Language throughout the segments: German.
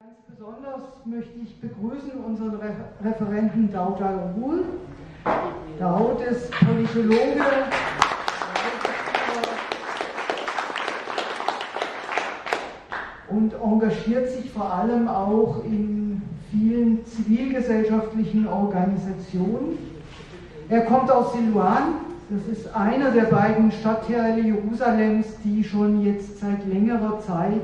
Ganz besonders möchte ich begrüßen unseren Referenten Daoud Al-Ghoul. Daoud ist Politologe, und engagiert sich vor allem auch in vielen zivilgesellschaftlichen Organisationen. Er kommt aus Silwan, das ist einer der beiden Stadtteile Jerusalems, die schon jetzt seit längerer Zeit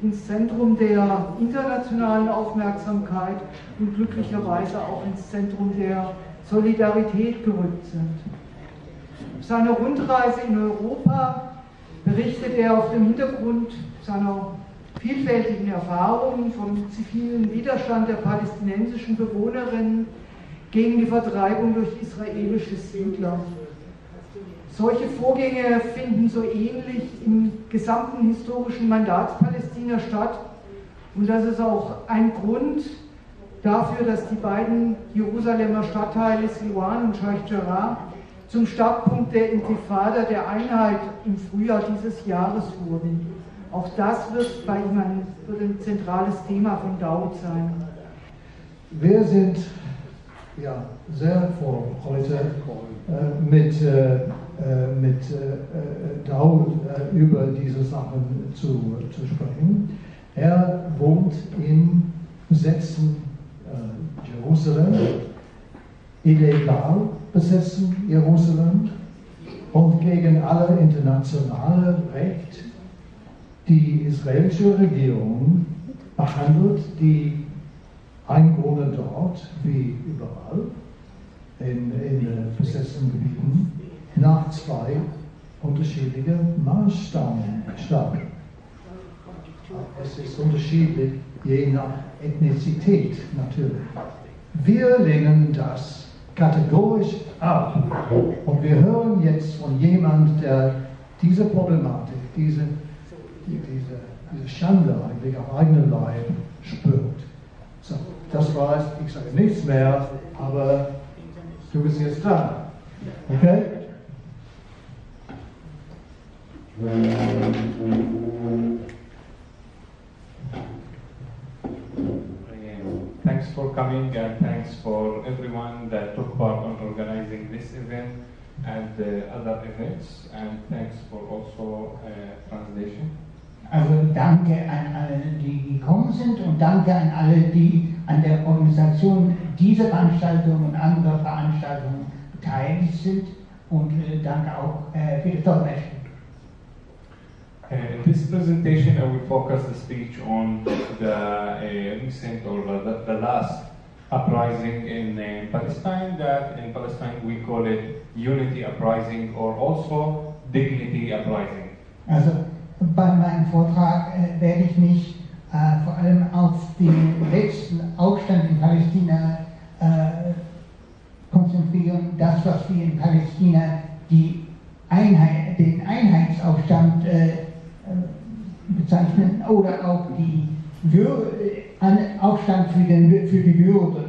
ins Zentrum der internationalen Aufmerksamkeit und glücklicherweise auch ins Zentrum der Solidarität gerückt sind. Auf seiner Rundreise in Europa berichtet er auf dem Hintergrund seiner vielfältigen Erfahrungen vom zivilen Widerstand der palästinensischen Bewohnerinnen gegen die Vertreibung durch israelische Siedler. Solche Vorgänge finden so ähnlich im gesamten historischen Mandatspalästina statt, und das ist auch ein Grund dafür, dass die beiden Jerusalemer Stadtteile Silwan und Sheikh Jarrah zum Startpunkt der Intifada der Einheit im Frühjahr dieses Jahres wurden. Auch das wird bei ihm ein zentrales Thema von Daoud sein. Wir sind sehr froh, heute mit Daoud über diese Sachen zu sprechen. Er wohnt im besetzten Jerusalem, illegal besetzten Jerusalem, und gegen alle internationale Recht. Die israelische Regierung behandelt die Einwohner dort, wie überall in besetzten Gebieten, nach zwei unterschiedlichen Maßstäben. Es ist unterschiedlich, je nach Ethnizität natürlich. Wir lehnen das kategorisch ab. Und wir hören jetzt von jemandem, der diese Problematik, diese Schande eigentlich auf eigenen Leib spürt. So, das war's. Ich sage nichts mehr, aber du bist jetzt dran. Okay? Thanks for coming, and thanks for everyone that took part on organizing this event and other events, and thanks for also translation. Also danke an alle, die gekommen sind, und danke an alle, die an der Organisation dieser Veranstaltung und anderer Veranstaltungen beteiligt sind, und danke auch für das Dolmetschen. In this presentation, I will focus the speech on the recent or the last uprising in Palestine. That in Palestine we call it unity uprising or also dignity uprising. Also bei meinem Vortrag werde ich mich vor allem auf den letzten Aufstand in Palästina konzentrieren, das, was wir in Palästina den Einheitsaufstand bezeichnen, oder auch die Aufstand für die Würde.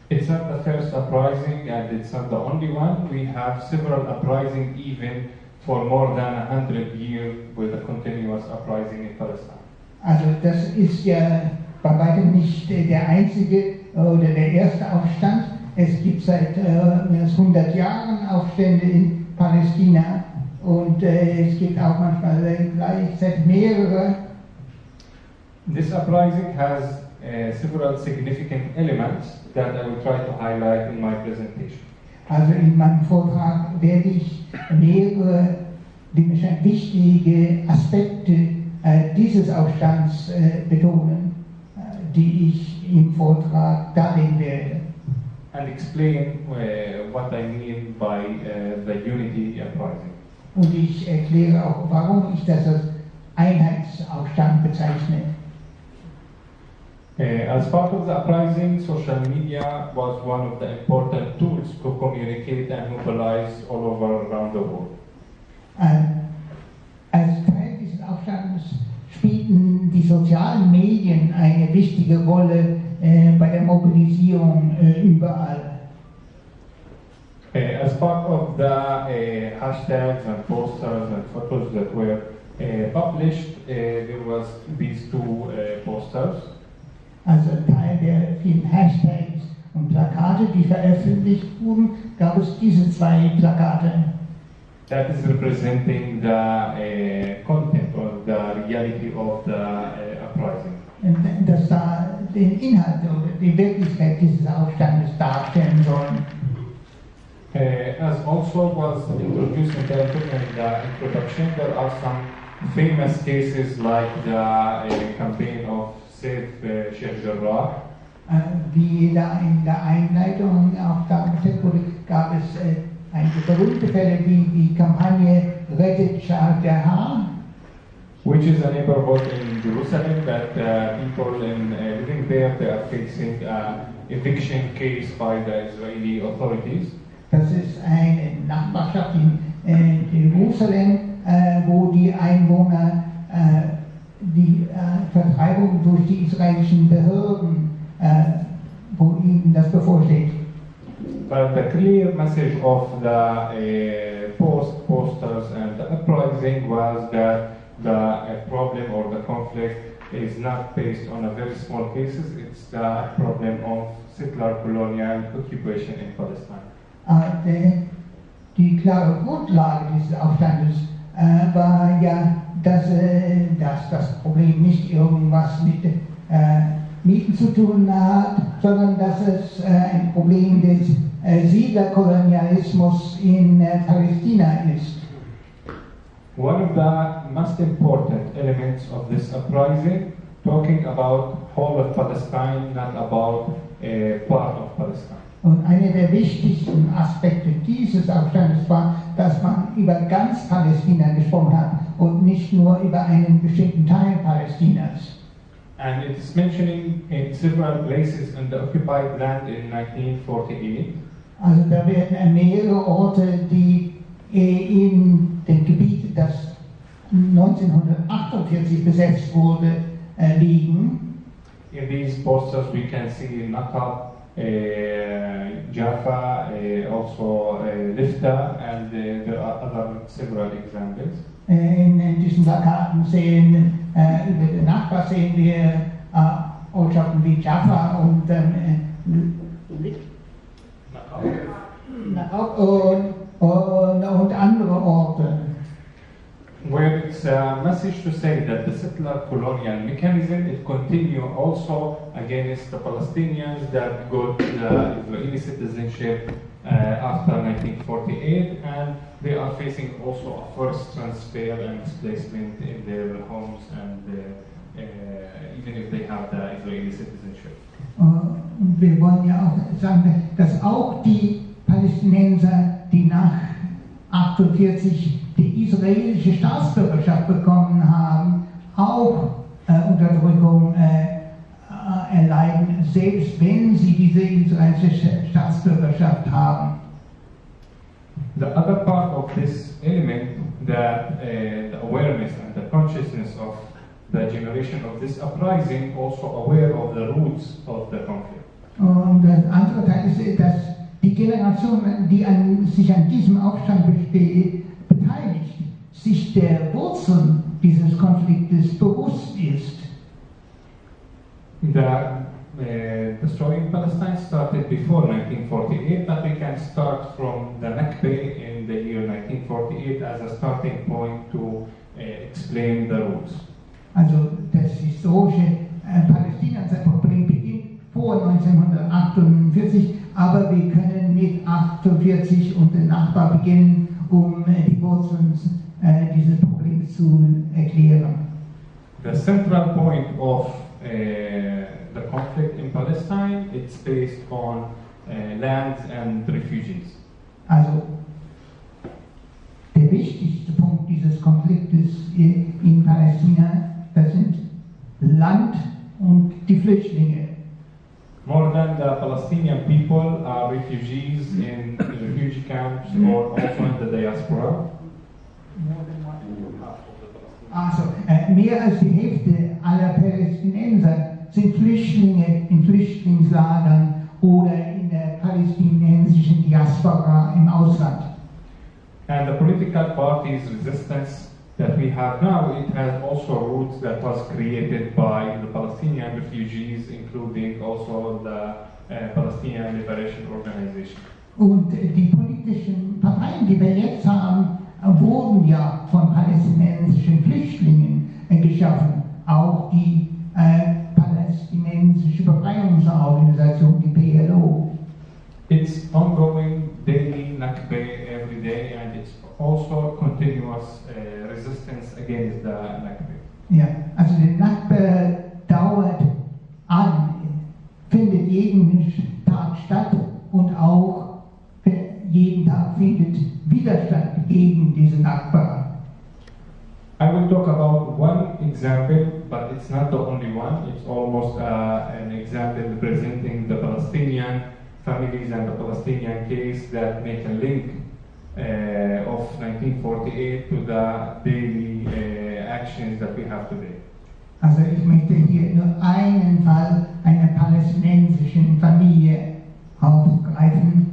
It's not the first uprising, and it's not the only one. We have several uprisings even for more than 100 years with a continuous uprising in Palestine. Also das ist ja bei weitem nicht der einzige oder der erste Aufstand. Es gibt seit mehr als 100 Jahren Aufstände in Palästina, und es gibt auch manchmal gleichzeitig mehrere. This uprising has several significant elements that I will try to highlight in my presentation. Also in meinem Vortrag werde ich mehrere wichtige Aspekte dieses Aufstands betonen, die ich im Vortrag darlegen werde. And explain what I mean by the unity uprising. Und ich erkläre auch, warum ich das als Einheitsaufstand bezeichne. As part of the uprising, social media was one of the important tools to communicate and mobilize all over around the world. Als Teil dieses Aufstands spielten die sozialen Medien eine wichtige Rolle bei der Mobilisierung überall. As part of the hashtags and posters and photos that were published, there was these two posters. posters. Also ein Teil der vielen Hashtags und Plakate, die veröffentlicht wurden, gab es diese zwei Plakate. That is representing the content or the reality of the uprising. Das da den Inhalt oder die Wirklichkeit dieses Aufstandes darstellen sollen. As also was introduced in the introduction, there are some famous cases like the campaign of Sheikh Jarrah. Wie da in der Einleitung auch dargestellt wurde, gab es einige berühmte Fälle wie die Kampagne Rettet Jarrah, which is a neighborhood in Jerusalem that people living there, they are facing an eviction case by the Israeli authorities. Das ist eine Nachbarschaft in Jerusalem, wo die Einwohner die Vertreibung durch die israelischen Behörden, wo ihnen das bevorsteht. But the clear message of the posters and the uprising was that the problem or the conflict is not based on a very small cases, it's the problem of settler colonial occupation in Palestine. Die klare Grundlage dieses Aufstandes war ja, dass das Problem nicht irgendwas mit Mieten zu tun hat, sondern dass es ein Problem des Siedlerkolonialismus in Palästina ist. One of the most important elements of this uprising, talking about whole of Palestine, not about a part of Palestine. Und einer der wichtigsten Aspekte dieses Aufstandes war, dass man über ganz Palästina gesprochen hat und nicht nur über einen bestimmten Teil Palästinas. And it's mentioning in several places in the occupied land in 1948. Also da werden mehrere Orte, die in dem Gebiet, das 1948 besetzt wurde, liegen. In these posters we can see Naqab, Jaffa, also Lifta, and there are other several examples. In diesen Plakaten sehen über den Nachbar sehen wir Ortschaften wie Jaffa und und andere Orte. Where it's a message to say that the settler colonial mechanism it continue also against the Palestinians that got the Israeli citizenship after 1948, and they are facing also a forced transfer and displacement in their homes, and even if they have the Israeli citizenship. Und wir wollen ja auch sagen, dass auch die Palästinenser, die nach 1948 die israelische Staatsbürgerschaft bekommen haben, auch Unterdrückung erleiden, selbst wenn sie diese israelische Staatsbürgerschaft haben. The other part of this element, that the awareness and the consciousness of the generation of this uprising, also aware of the roots of the conflict. Und das andere Teil ist, dass die Generation, die sich an diesem Aufstand beteiligt, sich der Wurzeln dieses Konfliktes bewusst ist. The story in Palestine started before 1948, but we can start from the Nakba in the year 1948 as a starting point to explain the roots. Also das historische Palästina-Problem beginnt vor 1948, aber wir können mit 1948 und dem Nachbar beginnen, um die Wurzeln dieses Problems zu erklären. The central point of the conflict in Palestine, it's based on lands and refugees. Also der wichtigste Punkt dieses Konfliktes in Palästina, das sind Land und die Flüchtlinge. More than the Palestinian people are refugees in refugee camps or also in the diaspora. Also mehr als die Hälfte aller Palästinenser sind Flüchtlinge in Flüchtlingslagern oder in der palästinensischen Diaspora im Ausland. And the political parties' resistance that we have now, it has also roots that was created by the Palestinian refugees, including also the Palestinian Liberation Organization. Und die politischen Parteien, die wir jetzt haben, wurden ja von palästinensischen Flüchtlingen geschaffen. Auch die palästinensische Befreiungsorganisation, die PLO. It's ongoing daily Nakba every day, and it's also continuous resistance against the Nakba. Ja, also die Nakba dauert an, findet jeden Tag statt und auch jeden Tag findet Widerstand gegen diese Nakba. I will talk about one example, but it's not the only one. It's almost an example representing the Palestinian families and the Palestinian case that make a link of 1948 to the daily actions that we have today. Also ich möchte hier nur einen Fall einer palästinensischen Familie aufgreifen,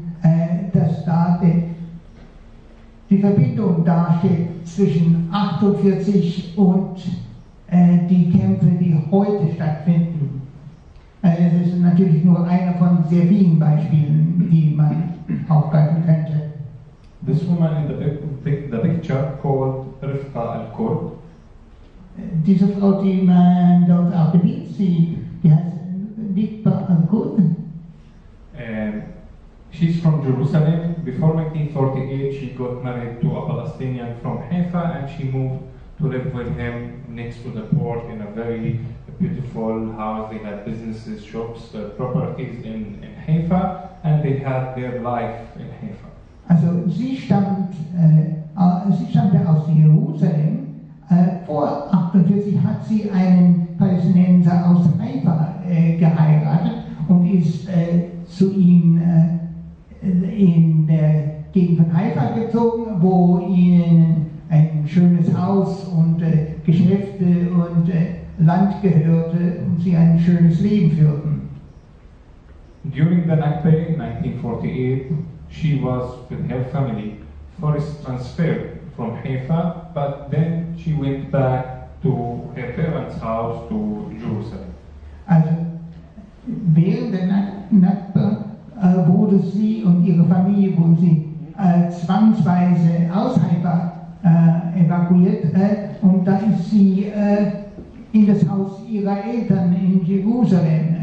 dass da die Verbindung dasteht zwischen 48 und die Kämpfe, die heute stattfinden. Es ist natürlich nur einer von sehr vielen Beispielen, die man aufgreifen könnte. This woman in the picture called Daoud Al-Ghoul. Diese Frau, die man dort auf dem Bild sieht, die heißt Daoud Al-Ghoul. She's from Jerusalem. Before 1948, she got married to a Palestinian from Haifa, and she moved to live with him next to the port in a very beautiful house. They had businesses, shops, properties in Haifa, and they had their life in Haifa. Also sie stammte aus Jerusalem. Vor 48 hat sie einen Palästinenser aus Haifa geheiratet und ist zu ihm in der Gegend von Haifa gezogen, wo ihnen ein schönes Haus und Geschäfte und Land gehörte und sie ein schönes Leben führten. During the Nakba in 1948, she was with her family first transferred from Haifa, but then she went back to her parents' house to Jerusalem. Also während der Nakba wurde sie und ihre Familie zwangsweise aus Haifa evakuiert und da ist sie in das Haus ihrer Eltern in Jerusalem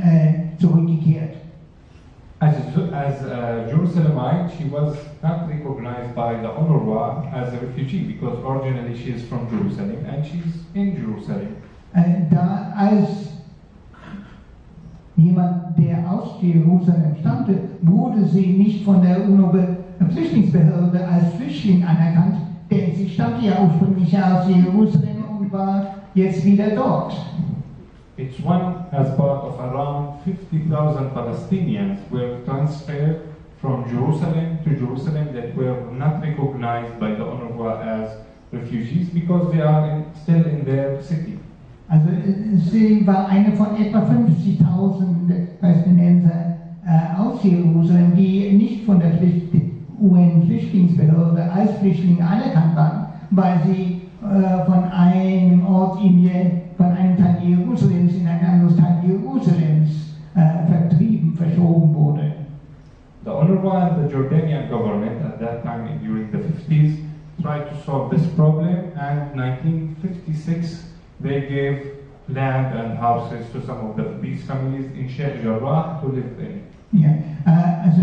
zurückgekehrt. As a Jerusalemite, she was not recognized by the UNRWA as a refugee because originally she is from Jerusalem and she's in Jerusalem. Da als jemand, der aus Jerusalem stammte, wurde sie nicht von der UNO-Flüchtlingsbehörde als Flüchtling anerkannt, denn sie stammte ja ursprünglich aus Jerusalem und war jetzt wieder dort. It's one as part of around 50,000 Palestinians were transferred from Jerusalem to Jerusalem that were not recognized by the UNRWA as refugees because they are still in their city. Also sie war eine von etwa 50.000 Palästinenser aus Jerusalem, die nicht von der UN-Flüchtlingsbehörde als Flüchtlinge anerkannt waren, weil sie von einem Ort von einem Teil Jerusalems in ein anderes Teil Jerusalems verschoben wurde. The UNRWA and the Jordanian government at that time during the 50s tried to solve this problem, and in 1956 they gave land and houses to some of these families in Sheikh Jarrah to live in. Ja, also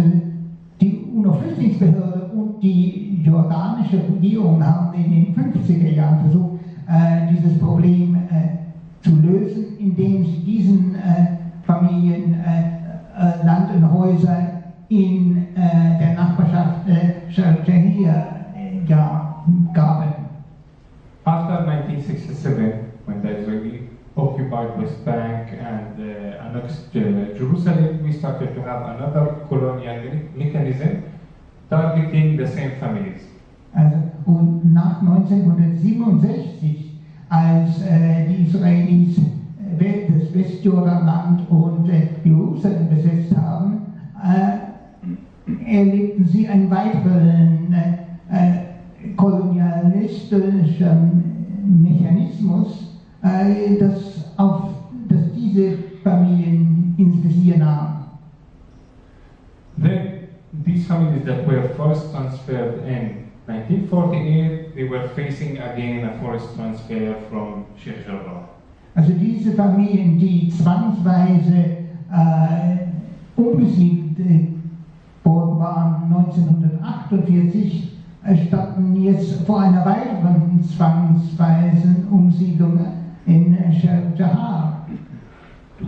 die UNO-Flüchtlingsbehörde und die jordanische Regierung haben in den 50er Jahren versucht, dieses Problem zu lösen, indem sie diesen Familien Land und Häuser in der Nachbarschaft Jarrah gaben. After 1967, when the Israeli occupied West Bank and annexed Jerusalem, we started to have another colonial mechanism targeting the same families. Also, und nach 1967, als die Israelis das Westjordanland und Jerusalem besetzt haben, erlebten sie einen weiteren kolonialistischen Mechanismus, dass diese Familien ins Visier nahmen. Then, these families that were forced transferred in 1948, they were facing again a forced transfer from Sheikh Jarrah. Also diese Familien, die zwangsweise umgesiedelt worden waren 1948, standen jetzt vor einer weiteren zwangsweisen Umsiedlung in Jarrah.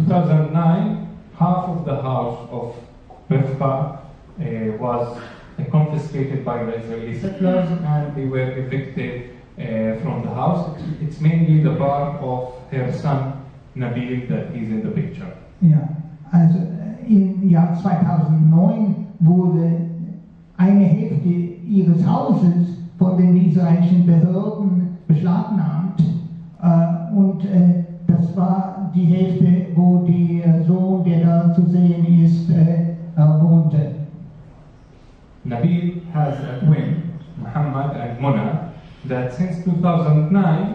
2009, half of the house of Bethpa was confiscated by the Israeli settlers and they were evicted from the house. It's mainly the part of her son Nabil that is in the picture. Ja, also im Jahr 2009 wurde eine Hälfte ihres Hauses von den israelischen Behörden beschlagnahmt und das war die Hälfte, wo der Sohn, der da zu sehen ist, wohnte. Nabil has a twin, Muhammad and Mona, that since 2009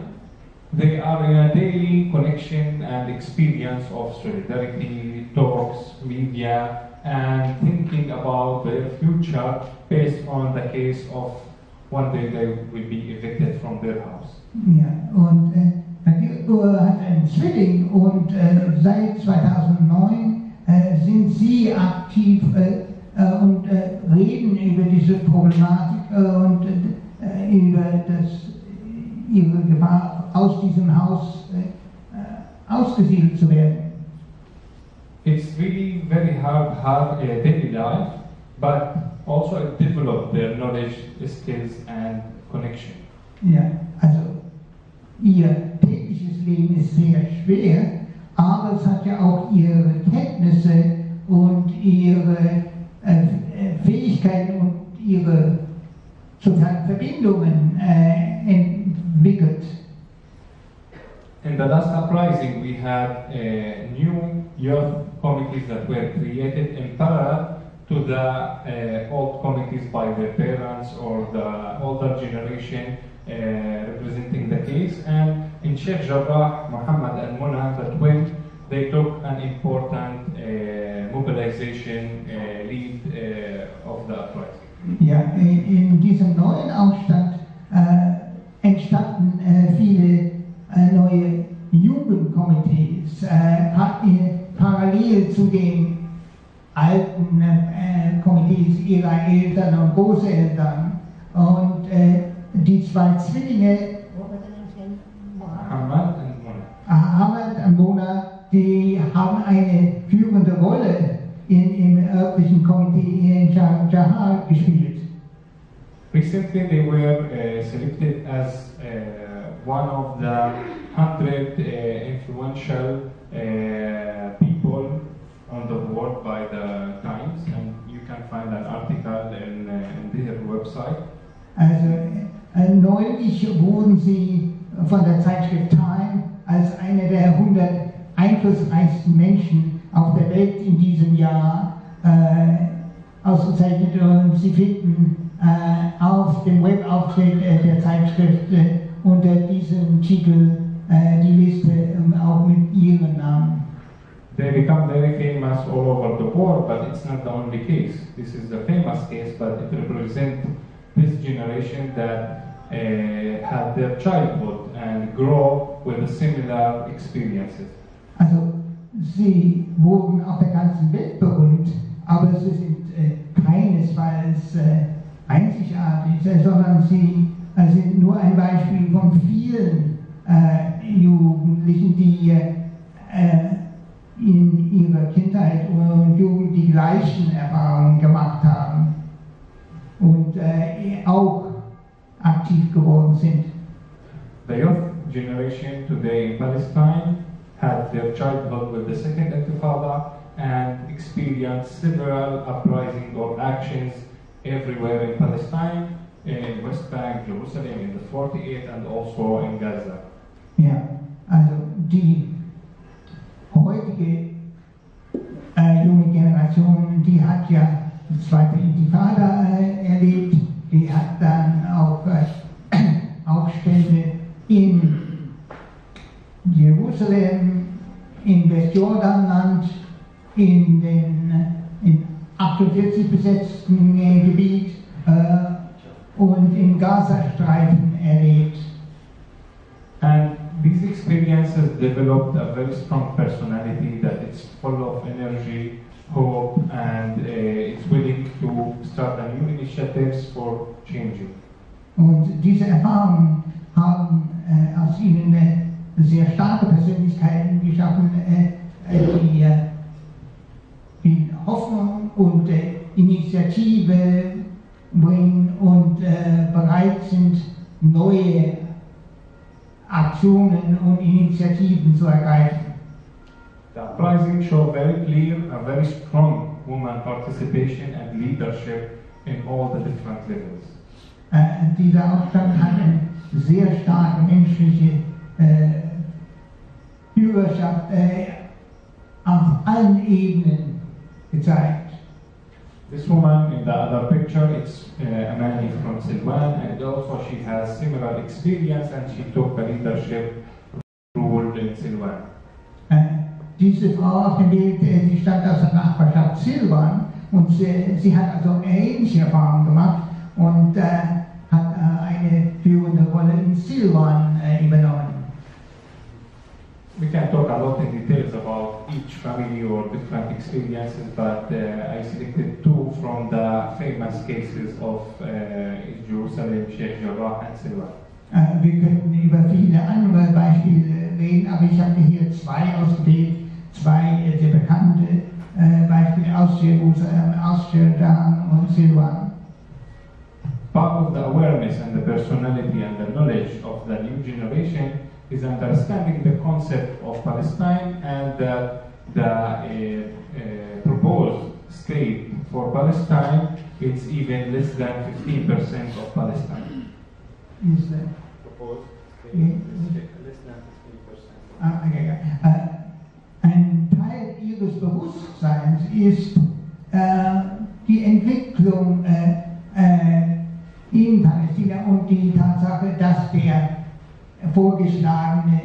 they are in a daily connection and experience of solidarity, talks, media, and thinking about their future based on the case of one day they will be evicted from their house. Ja, und Nabil hat einen Zwilling und seit 2009 sind sie aktiv und reden über diese Problematik und über ihre Gefahr, aus diesem Haus ausgesiedelt zu werden. It's really very hard daily life, but also it developed their knowledge, skills and connection. Ja, also ihr tägliches Leben ist sehr schwer, aber es hat ja auch ihre Kenntnisse und ihre Fähigkeiten und ihre sozialen Verbindungen entwickelt. In the last uprising, we had new youth committees that were created in parallel to the old committees by their parents or the older generation representing the case. And in Sheikh Jarrah, Muhammad and Mona, the twins, they took an important mobilization lead of the uprising. Ja, in diesem neuen Aufstand entstanden viele neue Jugendkomitees, parallel zu den alten Komitees ihrer Eltern und Großeltern. Und die zwei Zwillinge, Muhammad und Mona, die haben eine führende Rolle im örtlichen Komitee in Jarrah gespielt. Recently, they were selected as one of the 100 influential people on the world by the Times, and you can find an article in their website. Also neulich wurden sie von der Zeitschrift Time als einer der 100 einflussreichsten Menschen auf der Welt in diesem Jahr ausgezeichnet und Sie finden auf dem Webauftritt der Zeitschrift unter diesem Titel die Liste auch mit ihren Namen. They become very famous all over the world, but it's not the only case. This is the famous case, but it represents this generation that had their childhood and grow with similar experiences. Also sie wurden auf der ganzen Welt berühmt, aber sie sind keinesfalls einzigartig, sondern sie sind nur ein Beispiel von vielen Jugendlichen, die in ihrer Kindheit und Jugend die gleichen Erfahrungen gemacht haben und auch aktiv geworden sind. The youth generation today in Palestine had their childhood with the Second Intifada and experienced several uprisings or actions everywhere in Palestine, in West Bank, Jerusalem, in the 48 and also in Gaza. Ja, also die heutige junge Generation, die hat ja die zweite Intifada erlebt, die hat dann auch Aufstände in Jerusalem, im Westjordanland, in 48 besetzten Gebiet und im Gazastreifen erlebt. And these experiences developed a very strong personality that is full of energy, hope, and it's willing to start a new initiatives for changing. Und diese Erfahrungen haben aus ihnen sehr starke Persönlichkeiten geschaffen, die Hoffnung und Initiative bringen und bereit sind, neue Aktionen und Initiativen zu ergreifen. The uprising show very clear and very strong woman participation and leadership in all the different levels. Dieser Aufstand hat eine sehr starke menschliche Führerschaft auf allen Ebenen gezeigt. This woman in the other picture, it's Amani from Silwan, and also she has similar experience and she took the leadership role in Silwan. Diese Frau auf dem Bild, sie stammt aus der Nachbarschaft Silwan und sie hat also ähnliche Erfahrungen gemacht und hat eine führende Rolle in Silwan übernommen. We can talk a lot in details about each family or different experiences, but I selected two from the famous cases of Jerusalem, Sheikh, Jarrah and Silwan. Wir könnten über viele andere Beispiele reden, aber ich habe hier zwei ausgewählt, zwei sehr bekannte Beispiele aus Jerusalem, aus Jarrah und Silwan. Part of the awareness and the personality and the knowledge of the new generation is understanding the concept of Palestine and that the proposed state for Palestine is even less than 15% of Palestine. Is that Proposed state Yeah. less than 15%. Okay. Ein Teil ihres Bewusstseins ist die Entwicklung in Palästina und die Tatsache, dass der vorgeschlagene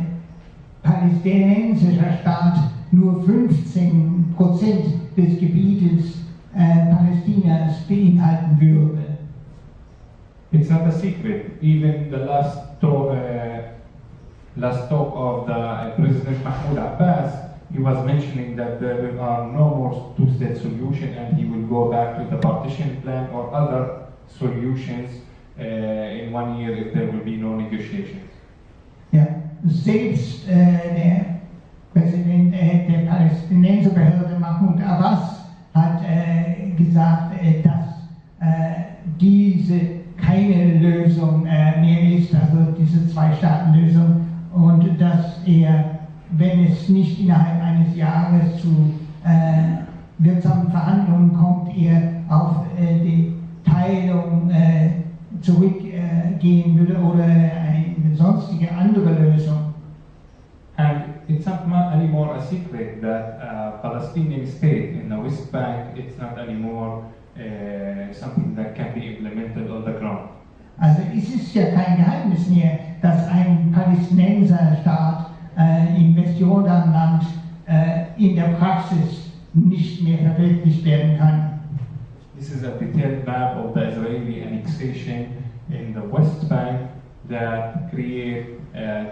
palästinensische Staat nur 15% des Gebietes Palästinas beinhalten würde. It's not a secret. Even the last talk of the President Mahmoud Abbas, he was mentioning that there are no more two-state solution, and he will go back to the partition plan or other solutions in 1 year if there will be no negotiations. Ja, selbst der Präsident der Palästinenserbehörde Mahmoud Abbas hat gesagt, dass diese keine Lösung mehr ist, also diese Zwei-Staaten-Lösung, und dass er, wenn es nicht innerhalb eines Jahres zu wirksamen Verhandlungen kommt, er auf die Teilung zurückgehen würde oder eine sonstige andere Lösung. And it's not anymore a secret that Palestinian state in the West Bank, it's not anymore something that can be implemented on the ground. Also es ist ja kein Geheimnis mehr, dass ein Palästinenserstaat im Westjordanland in der Praxis nicht mehr verwirklicht werden kann. This is a detailed map of the Israeli annexation in the West Bank that create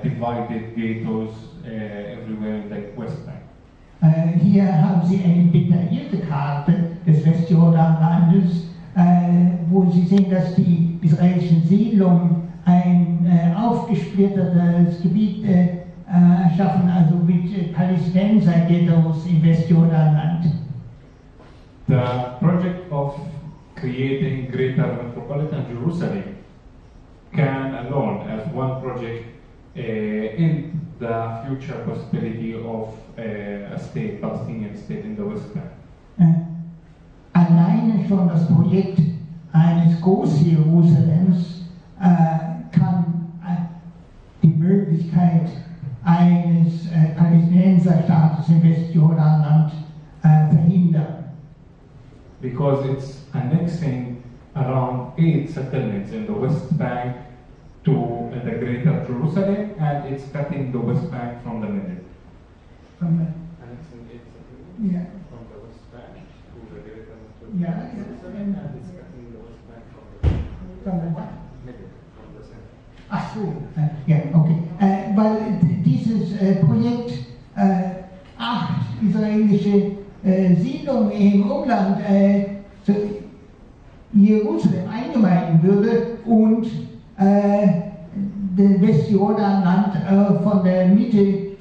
divided ghettos everywhere in the West Bank. Hier haben Sie eine detaillierte Karte des Westjordanlandes, wo Sie sehen, dass die israelischen Siedlungen ein aufgesplittertes Gebiet schaffen, also mit Palästinenser-Ghettos im Westjordanland. The project of creating greater metropolitan Jerusalem can alone, as one project, in the future possibility of a state, Palestinian state in the West Bank. Alleine schon das Projekt eines Groß-Jerusalems kann die Möglichkeit eines Palästinenserstaates im Westjordanland verhindern. Because it's annexing around 8 settlements in the West Bank to the greater Jerusalem, and it's cutting the West Bank from the middle. Annexing it from the West Bank to the greater and it's cutting the West Bank from the middle, from the center. Ach so, ja, okay. Weil dieses Projekt 8 israelische Siedlungen im Umland zu Jerusalem eingemeinden würde und den Westjordanland von der Mitte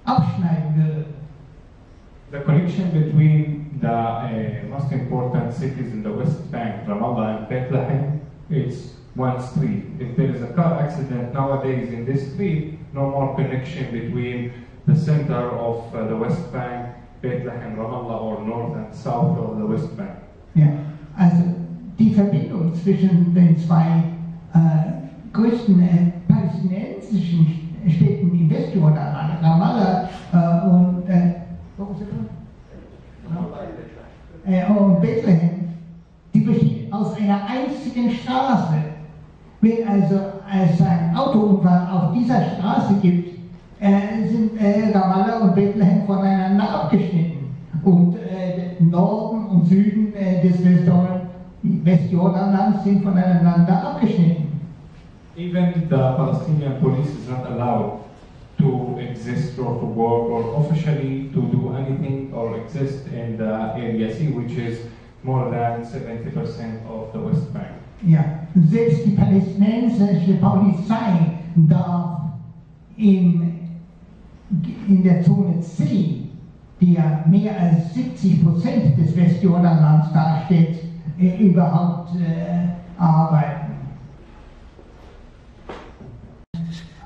abschneiden würde. The connection between the most important cities in the West Bank, Ramallah and Bethlehem, is one street. If there is a car accident nowadays in this street, no more connection between the center of the West Bank, Bethlehem, Ramallah, or north and south of the West Bank. Ja, also die Verbindung zwischen den zwei größten palästinensischen Städten im Westjordanland, Ramallah und Bethlehem, die besteht aus einer einzigen Straße. Wenn also es einen Autounfall auf dieser Straße gibt, sind Ramallah und Bethlehem voneinander abgeschnitten. Und Norden und Süden des Westjordanlands sind voneinander abgeschnitten. Even the Palestinian police is not allowed to exist or to work or officially to do anything or exist in the Area C, which is more than 70% of the West Bank. Ja, selbst die palästinensische Polizei darf in der Zone C, die ja mehr als 70% des Westjordanlands darstellt, überhaupt arbeiten.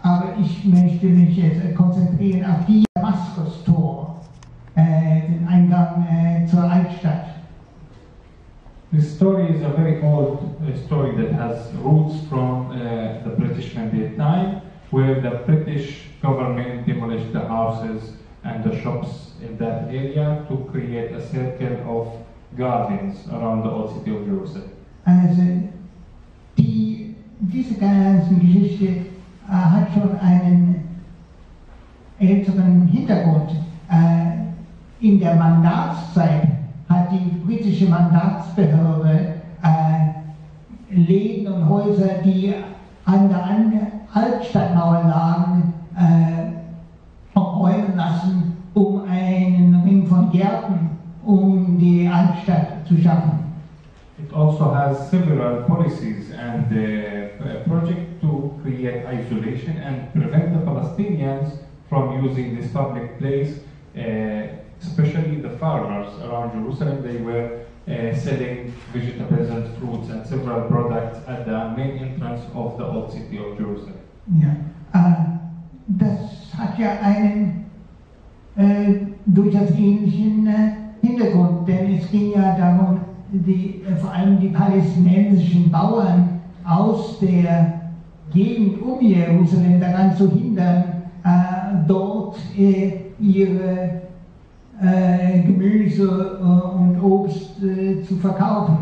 Aber ich möchte mich jetzt konzentrieren auf die Damaskus-Tor, den Eingang zur Altstadt. This story is a very old story that has roots from the British Mandate time, where the British government demolished the houses and the shops in that area to create a circle of gardens around the old city of Jerusalem. Also diese ganze Geschichte hat schon einen älteren Hintergrund. In der Mandatszeit hat die britische Mandatsbehörde Läden und Häuser, die an der Altstadtmauer lagen, räumen lassen, um einen Ring von Gärten um die Altstadt zu schaffen. It also has several policies and a project to create isolation and prevent the Palestinians from using this public place, especially the farmers around Jerusalem. They were selling vegetables and fruits and several products at the main entrance of the old city of Jerusalem. Ja, das hat ja einen durchaus ähnlichen Hintergrund, denn es ging ja darum, vor allem die palästinensischen Bauern aus der Gegend um Jerusalem daran zu hindern, dort ihre Gemüse und Obst zu verkaufen.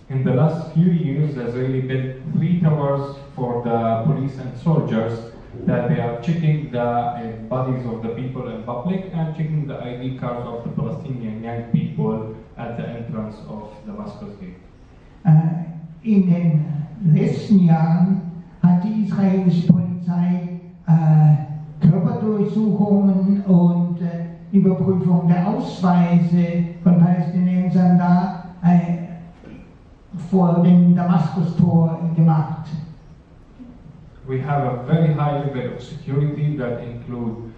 In the last few years, the Israeli built 3 towers for the police and soldiers that they are checking the bodies of the people in public and checking the ID cards of the Palestinian young people at the entrance of Damascus Gate. In den letzten Jahren hat die israelische Polizei Körperdurchsuchungen und Überprüfung der Ausweise von Palästinensern da vor dem Damaskus-Tor gemacht. We have a very high level of security that include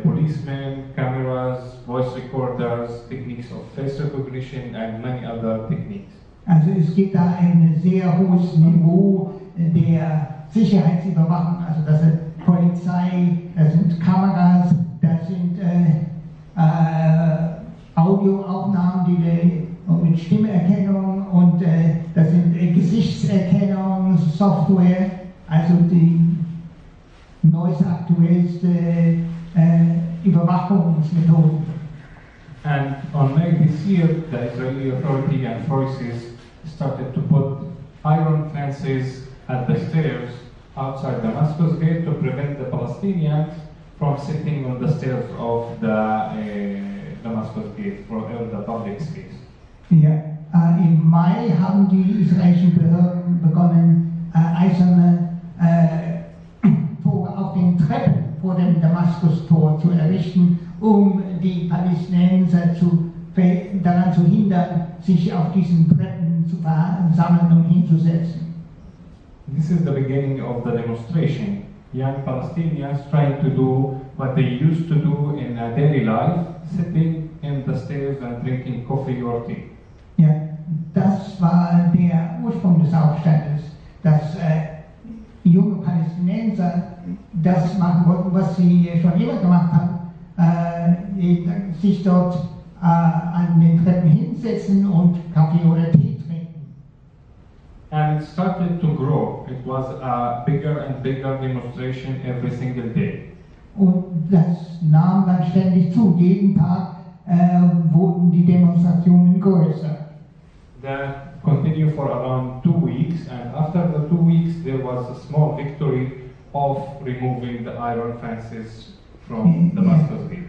policemen, cameras, voice recorders, techniques of face recognition and many other techniques. Also es gibt da ein sehr hohes Niveau der Sicherheitsüberwachung, also das ist Polizei, das sind Kameras, das sind Audioaufnahmen, mit Stimmerkennung und das sind Gesichtserkennungssoftware, also die neueste, aktuellste Überwachungsmethoden. And on May this year, the Israeli authority and forces started to put iron fences at the stairs outside Damascus Gate to prevent the Palestinians from sitting on the stairs of the Damascus Gate for the public space. Ja, im Mai haben die israelischen Behörden begonnen, eiserne Tore auf den Treppen vor dem Damaskus-Tor zu errichten, um die Palästinenser daran zu hindern, sich auf diesen Treppen zu versammeln und hinzusetzen. This is the beginning of the demonstration. Young Palestinians trying to do what they used to do in daily life, sitting in the stairs and drinking coffee or tea. Ja, das war der Ursprung des Aufstandes, dass junge Palästinenser das machen wollten, was sie schon immer gemacht haben, sich dort an den Treppen hinsetzen und Kaffee oder Tee trinken. And it started to grow. It was a bigger and bigger demonstration every single day. Und das nahm dann ständig zu. Jeden Tag wurden die Demonstrationen größer. That continued for around 2 weeks, and after the 2 weeks there was a small victory of removing the iron fences from Damascus Gate.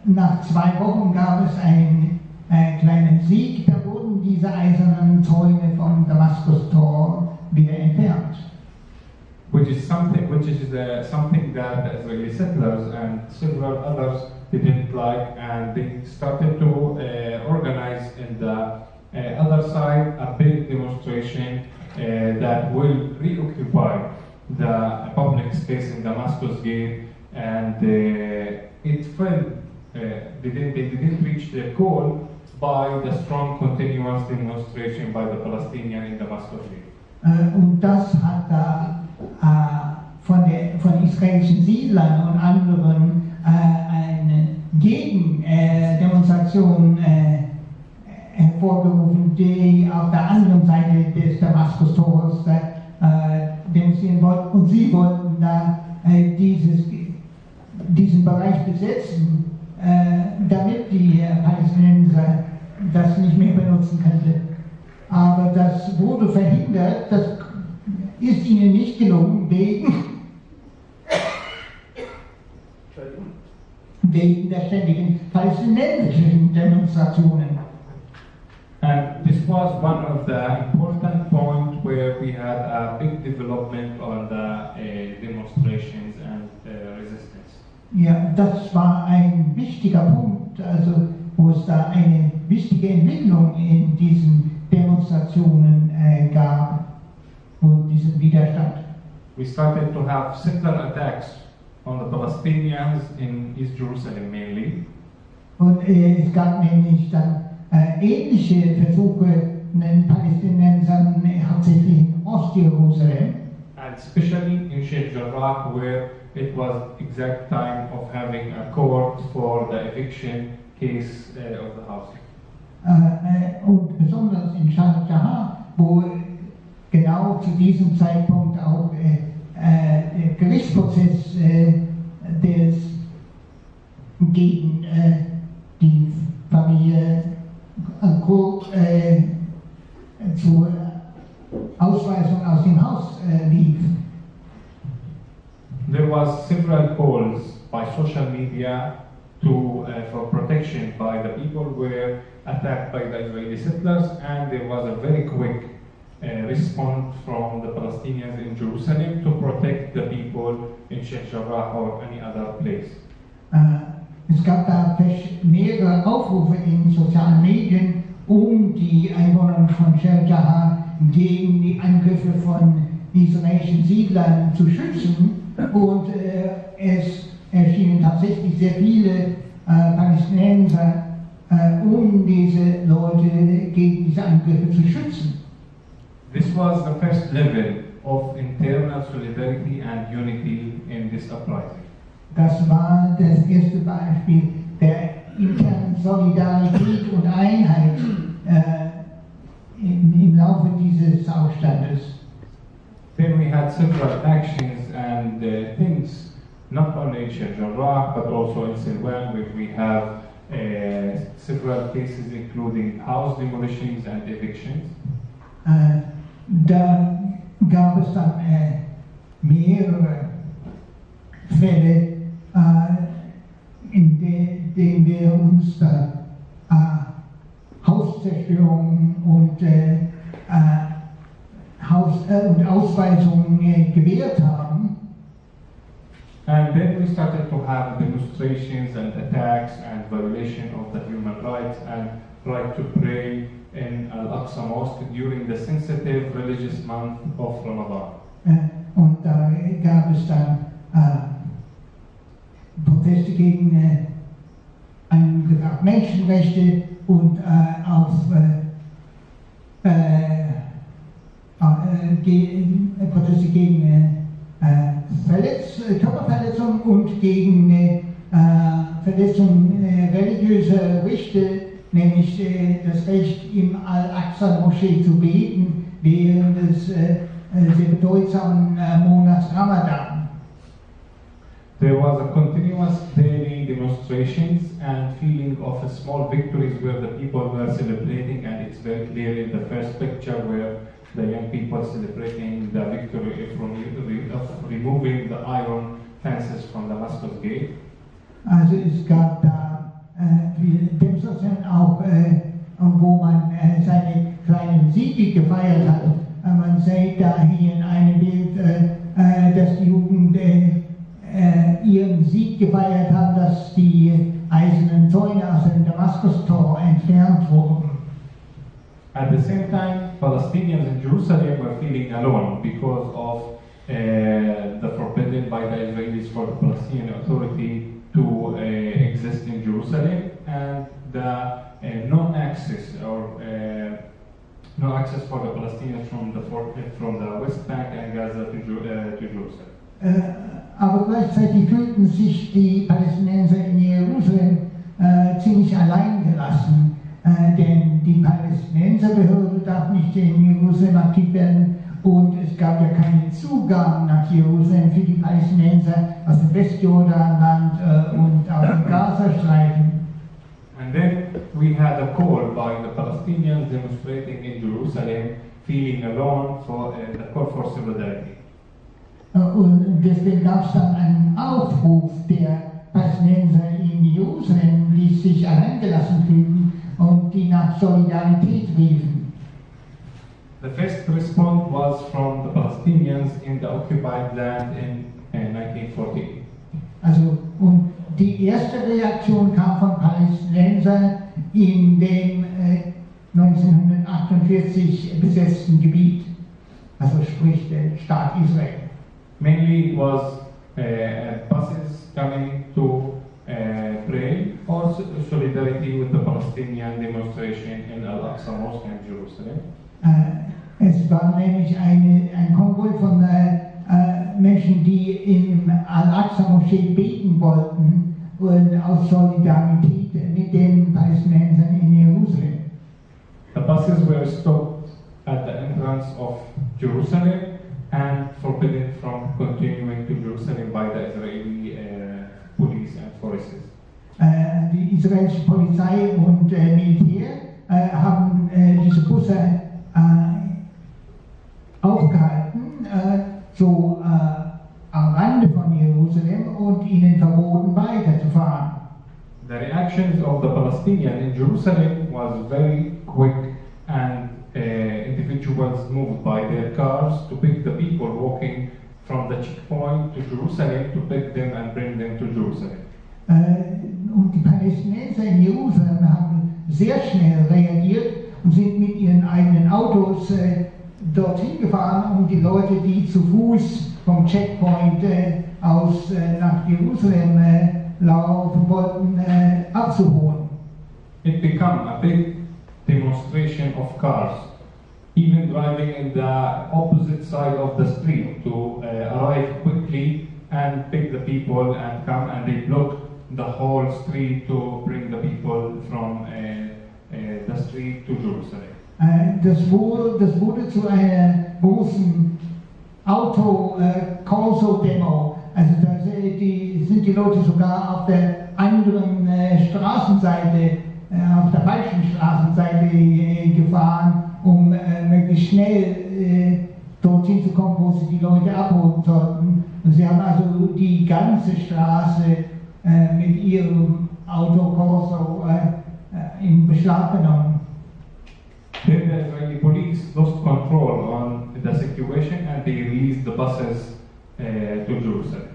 Nach 2 Wochen gab es einen kleinen Sieg, da wurden diese eisernen Zäune vom Damaskus-Tor wieder entfernt. Which is something that the Israeli settlers and several others didn't like, and they started to organize in the other side a big demonstration that will reoccupy the public space in Damascus Gate, and it fell. They didn't reach their goal by the strong continuous demonstration by the Palestinians in Damascus Gate. Und das hat da von israelischen Siedlern und anderen eine Gegendemonstration hervorgerufen, die auf der anderen Seite des Damaskus-Tores demonstrieren wollten. Und sie wollten da diesen Bereich besetzen, damit die Palästinenser das nicht mehr benutzen könnten. Aber das wurde verhindert, das ist ihnen nicht gelungen, wegen der ständigen palästinensischen Demonstrationen. And this was one of the important points where we had a big development on the demonstrations and resistance. Ja, das war ein wichtiger Punkt, also wo es da eine wichtige Entwicklung in diesen Demonstrationen gab und diesen Widerstand. We started to have similar attacks on the Palestinians in East Jerusalem mainly. Und es gab nämlich dann ähnliche Versuche den Palästinensern hauptsächlich in Ostjerusalem. And especially in Sheikh Jarrah, where it was exact time of having a court for the eviction case of the house. Und besonders in Jarrah, wo genau zu diesem Zeitpunkt auch der Gerichtsprozess gegen die Familie Al-Ghoul zur Ausweisung aus dem Haus lief. There was several calls by social media for protection by the people who were attacked by the Israeli settlers, and there was a very quick response from the Palestinians in Jerusalem to protect the people in Sheikh Jarrah or any other place. Es gab da mehrere Aufrufe in sozialen Medien, die Einwohner von Sheikh Jarrah gegen die Angriffe von israelischen Siedlern zu schützen, und es erschienen tatsächlich sehr viele Palästinenser, diese Leute gegen diese Angriffe zu schützen. This was the first level of internal solidarity and unity in this uprising. Das war das erste Beispiel der internen Solidarität und Einheit im Laufe dieses Aufstandes. Then we had several actions and things, not only in Sheikh Jarrah, but also in Silwan, where we have several cases including house demolitions and evictions. Da gab es dann mehrere Fälle, in denen wir uns Hauszerstörungen und Ausweisungen gewehrt haben. And then we started to have demonstrations and attacks and violation of the human rights and right to pray in Al-Aqsa Mosque during the sensitive religious month of Ramadan. Und da gab es dann Proteste gegen Menschenrechte und Proteste gegen Körperverletzungen und gegen Verletzungen religiöser Rechte, nämlich das Recht im Al-Aqsa-Moschee zu beten während des sehr bedeutsamen Monats Ramadan. There was a continuous daily demonstrations and feeling of small victories where the people were celebrating, and it's very clear in the first picture where the young people celebrating the victory of removing the iron fences from Damascus Gate. Also es gab da Demonstrationen auch, wo man seine kleinen Siege gefeiert hat. Man sieht da hier in einem Bild, dass die Jugend ihren Sieg gefeiert haben, dass die eisernen Zäune aus dem Damaskustor entfernt wurden. At the same time, Palestinians in Jerusalem were feeling alone because of the forbidden by the Israelis for the Palestinian Authority to exist in Jerusalem, and the no access for the Palestinians from the West Bank and Gaza to Jerusalem. Aber gleichzeitig fühlten sich die Palästinenser in Jerusalem ziemlich allein gelassen, denn die Palästinenserbehörde darf nicht in Jerusalem aktiv werden und es gab ja keinen Zugang nach Jerusalem für die Palästinenser aus dem Westjordanland und aus dem Gazastreifen. And then we had a call by the Palestinians demonstrating in Jerusalem, feeling alone, for the call for solidarity. Und deswegen gab es dann einen Aufruf der Palästinenser in Jerusalem, die sich alleingelassen fühlten und die nach Solidarität riefen. The first response was from the Palestinians in the occupied land in 1948. Also, und die erste Reaktion kam von Palästinensern in dem 1948 besetzten Gebiet, also sprich der Staat Israel. Mainly it was buses coming to pray or solidarity with the Palestinian demonstration in Al-Aqsa Mosque in Jerusalem. Es war nämlich ein Konvoi von Menschen, die im Al-Aqsa-Moschee beten wollten und aus Solidarität mit den Palästinensern in Jerusalem. The buses were stopped at the entrance of Jerusalem and forbidden from continuing to Jerusalem by the Israeli police and forces. Die israelische Polizei und Militär haben diese Busse aufgehalten, so am Rande von Jerusalem und ihnen verboten weiterzufahren. The reactions of the Palestinians in Jerusalem was very quick, and individuals moved by their cars to pick the people walking from the checkpoint to Jerusalem to pick them and bring them to Jerusalem. Und die Palästinenser in Jerusalem haben sehr schnell reagiert und sind mit ihren eigenen Autos dorthin gefahren, um die Leute, die zu Fuß vom Checkpoint aus nach Jerusalem laufen wollten, abzuholen. It became a big demonstration of cars, even driving in the opposite side of the street to arrive quickly and pick the people and come, and they blocked the whole street to bring the people from the street to Jerusalem. Das wurde zu einer großen Auto-Corso-Demo. Also da sind die Leute sogar auf der anderen Straßenseite, auf der falschen Straßenseite gefahren, um möglichst schnell dorthin zu kommen, wo sie die Leute abholen sollten. Und sie haben also die ganze Straße mit ihrem Autokorso in Beschlag genommen. Then the Israeli police lost control on the situation and they released the buses to Jerusalem.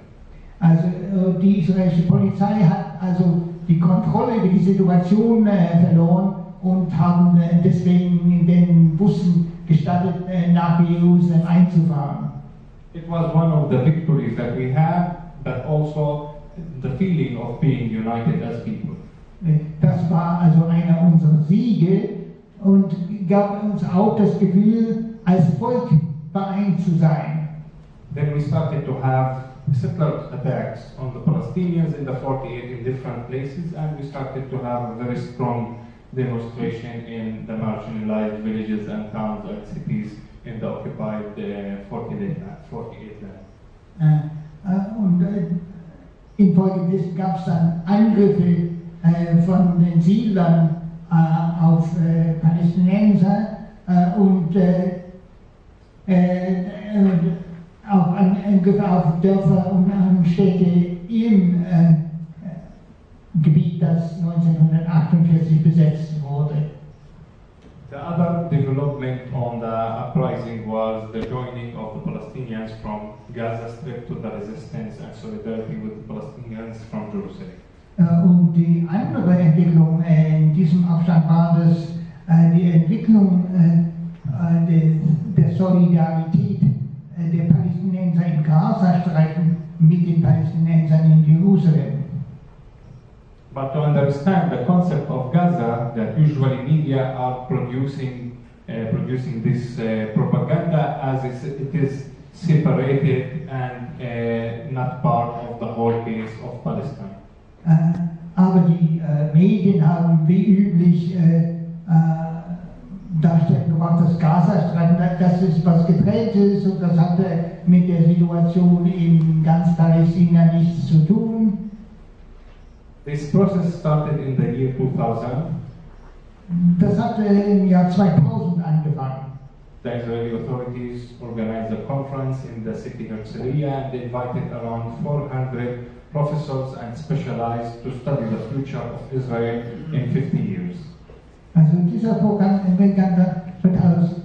Also die israelische Polizei hat also die Kontrolle über die Situation verloren und haben deswegen in den Bussen gestattet, nach Jerusalem einzufahren. It was one of the victories that we had, but also the feeling of being united as people. Das war also einer unserer Siege und gab uns auch das Gefühl, als Volk vereint zu sein. Then we started to have settler attacks on the Palestinians in the 48 in different places, and we started to have a very strong demonstration in the marginalized villages and towns and cities in the occupied 48 land. Und infolgedessen gab es dann Angriffe von den Siedlern auf Palästinenser und auch Angriffe auf Dörfer und Städte im Gebiet, das 1948 besetzt wurde. The other development on the uprising was the joining of the Palestinians from Gaza Strip to the resistance and solidarity with the Palestinians from Jerusalem. Und die andere Entwicklung in diesem Aufstand war die Entwicklung der Solidarität der Palästinenser im Gazastreifen mit den Palästinensern in Jerusalem. But to understand the concept of Gaza, that usually media are producing this propaganda as it is separated and not part of the whole case of Palestine. Aber die Medien haben wie üblich darstellen gemacht, dass Gazastreifen, das ist was Getrenntes und das hatte mit der Situation in ganz Palästina nichts zu tun. This process started in the year 2000. Das hatte im Jahr 2000 angefangen. The Israeli authorities organized a conference in the city of Herzliya and invited around 400 professors and specialized to study the future of Israel in 50 years. Also dieser Vorgang begann dann 2000,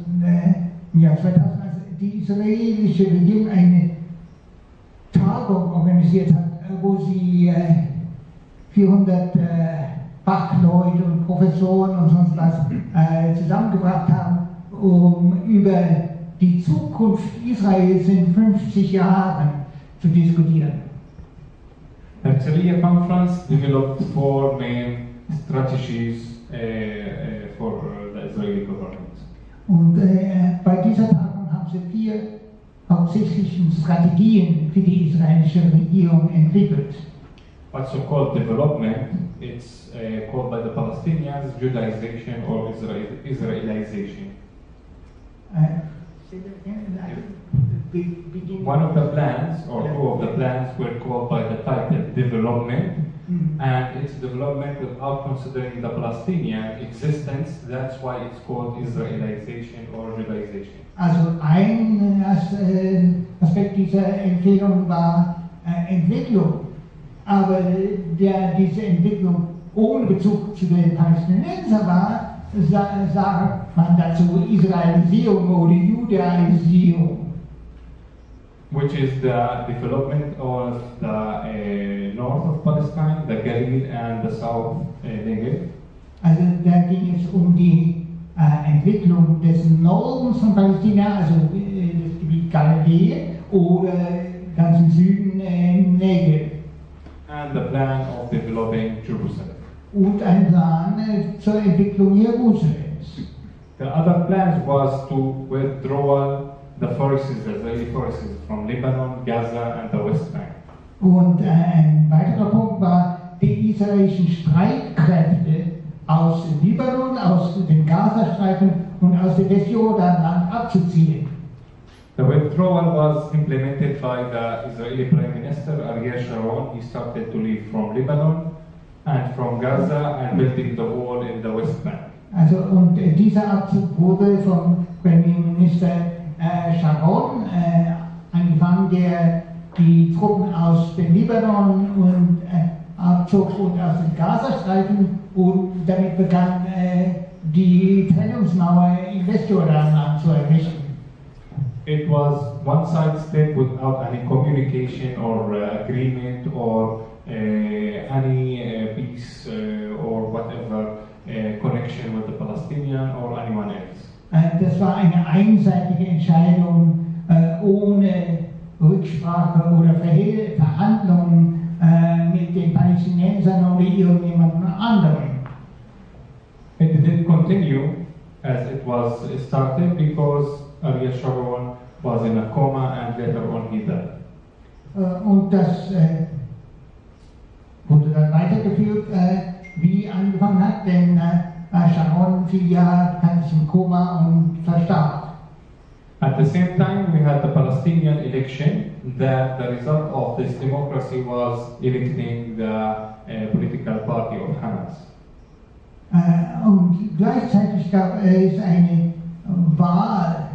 als die israelische Regierung eine Tagung organisiert hat, wo sie 400 Fachleute und Professoren und sonst was zusammengebracht haben, um über die Zukunft Israels in 50 Jahren zu diskutieren. The Herzliya conference developed 4 main strategies for the Israeli government. Und bei dieser Tagung haben sie 4 hauptsächlichen Strategien für die israelische Regierung entwickelt. What's so-called development, it's called by the Palestinians Judaization or Israelization. One of the plans, or 2 of the plans, were called by the title development, and it's development without considering the Palestinian existence. That's why it's called Israelization or Judaization. Also ein Aspekt dieser Empfehlung war Entwicklung, aber diese Entwicklung ohne Bezug zu den Palästinensern war, sagt man dazu Israelisierung oder Judaisierung. Which is the development of the north of Palestine, the Galilee and the south Negev. Also da ging es die Entwicklung des Nordens von Palästina, also das Gebiet Galilee oder ganz im Süden Negev. And the plan of developing Jerusalem. Und ein Plan zur Entwicklung Jerusalems. The other plan was to withdraw the forces, the Israeli forces, from Lebanon, Gaza and the West Bank. Und ein weiterer Punkt war, die israelischen Streitkräfte aus Libanon, aus dem Gazastreifen und aus dem Westjordanland abzuziehen. The withdrawal was implemented by the Israeli Prime Minister Ariel Sharon. He started to leave from Lebanon and from Gaza and building the wall in the West Bank. Also und dieser Abzug wurde vom Premierminister Sharon angefangen, der die Truppen aus dem Libanon und abzog und aus dem Gazastreifen und damit begann die Trennungsmauer im Westjordanland zu errichten. It was one-side step without any communication or agreement or any peace or whatever connection with the Palestinian or anyone else. Das war eine einseitige Entscheidung ohne Rücksprache oder Verhandlungen mit den Palästinensern oder irgendjemandem anderen. It didn't continue as it was started because Ariel Sharon was in a coma and later on he died. Und das wurde dann weitergeführt, wie angefangen hat, denn Sharon fiel ja bekanntlich im Koma und verstarb. At the same time, we had the Palestinian election that the result of this democracy was electing the political party of Hamas. Und gleichzeitig gab es eine Wahl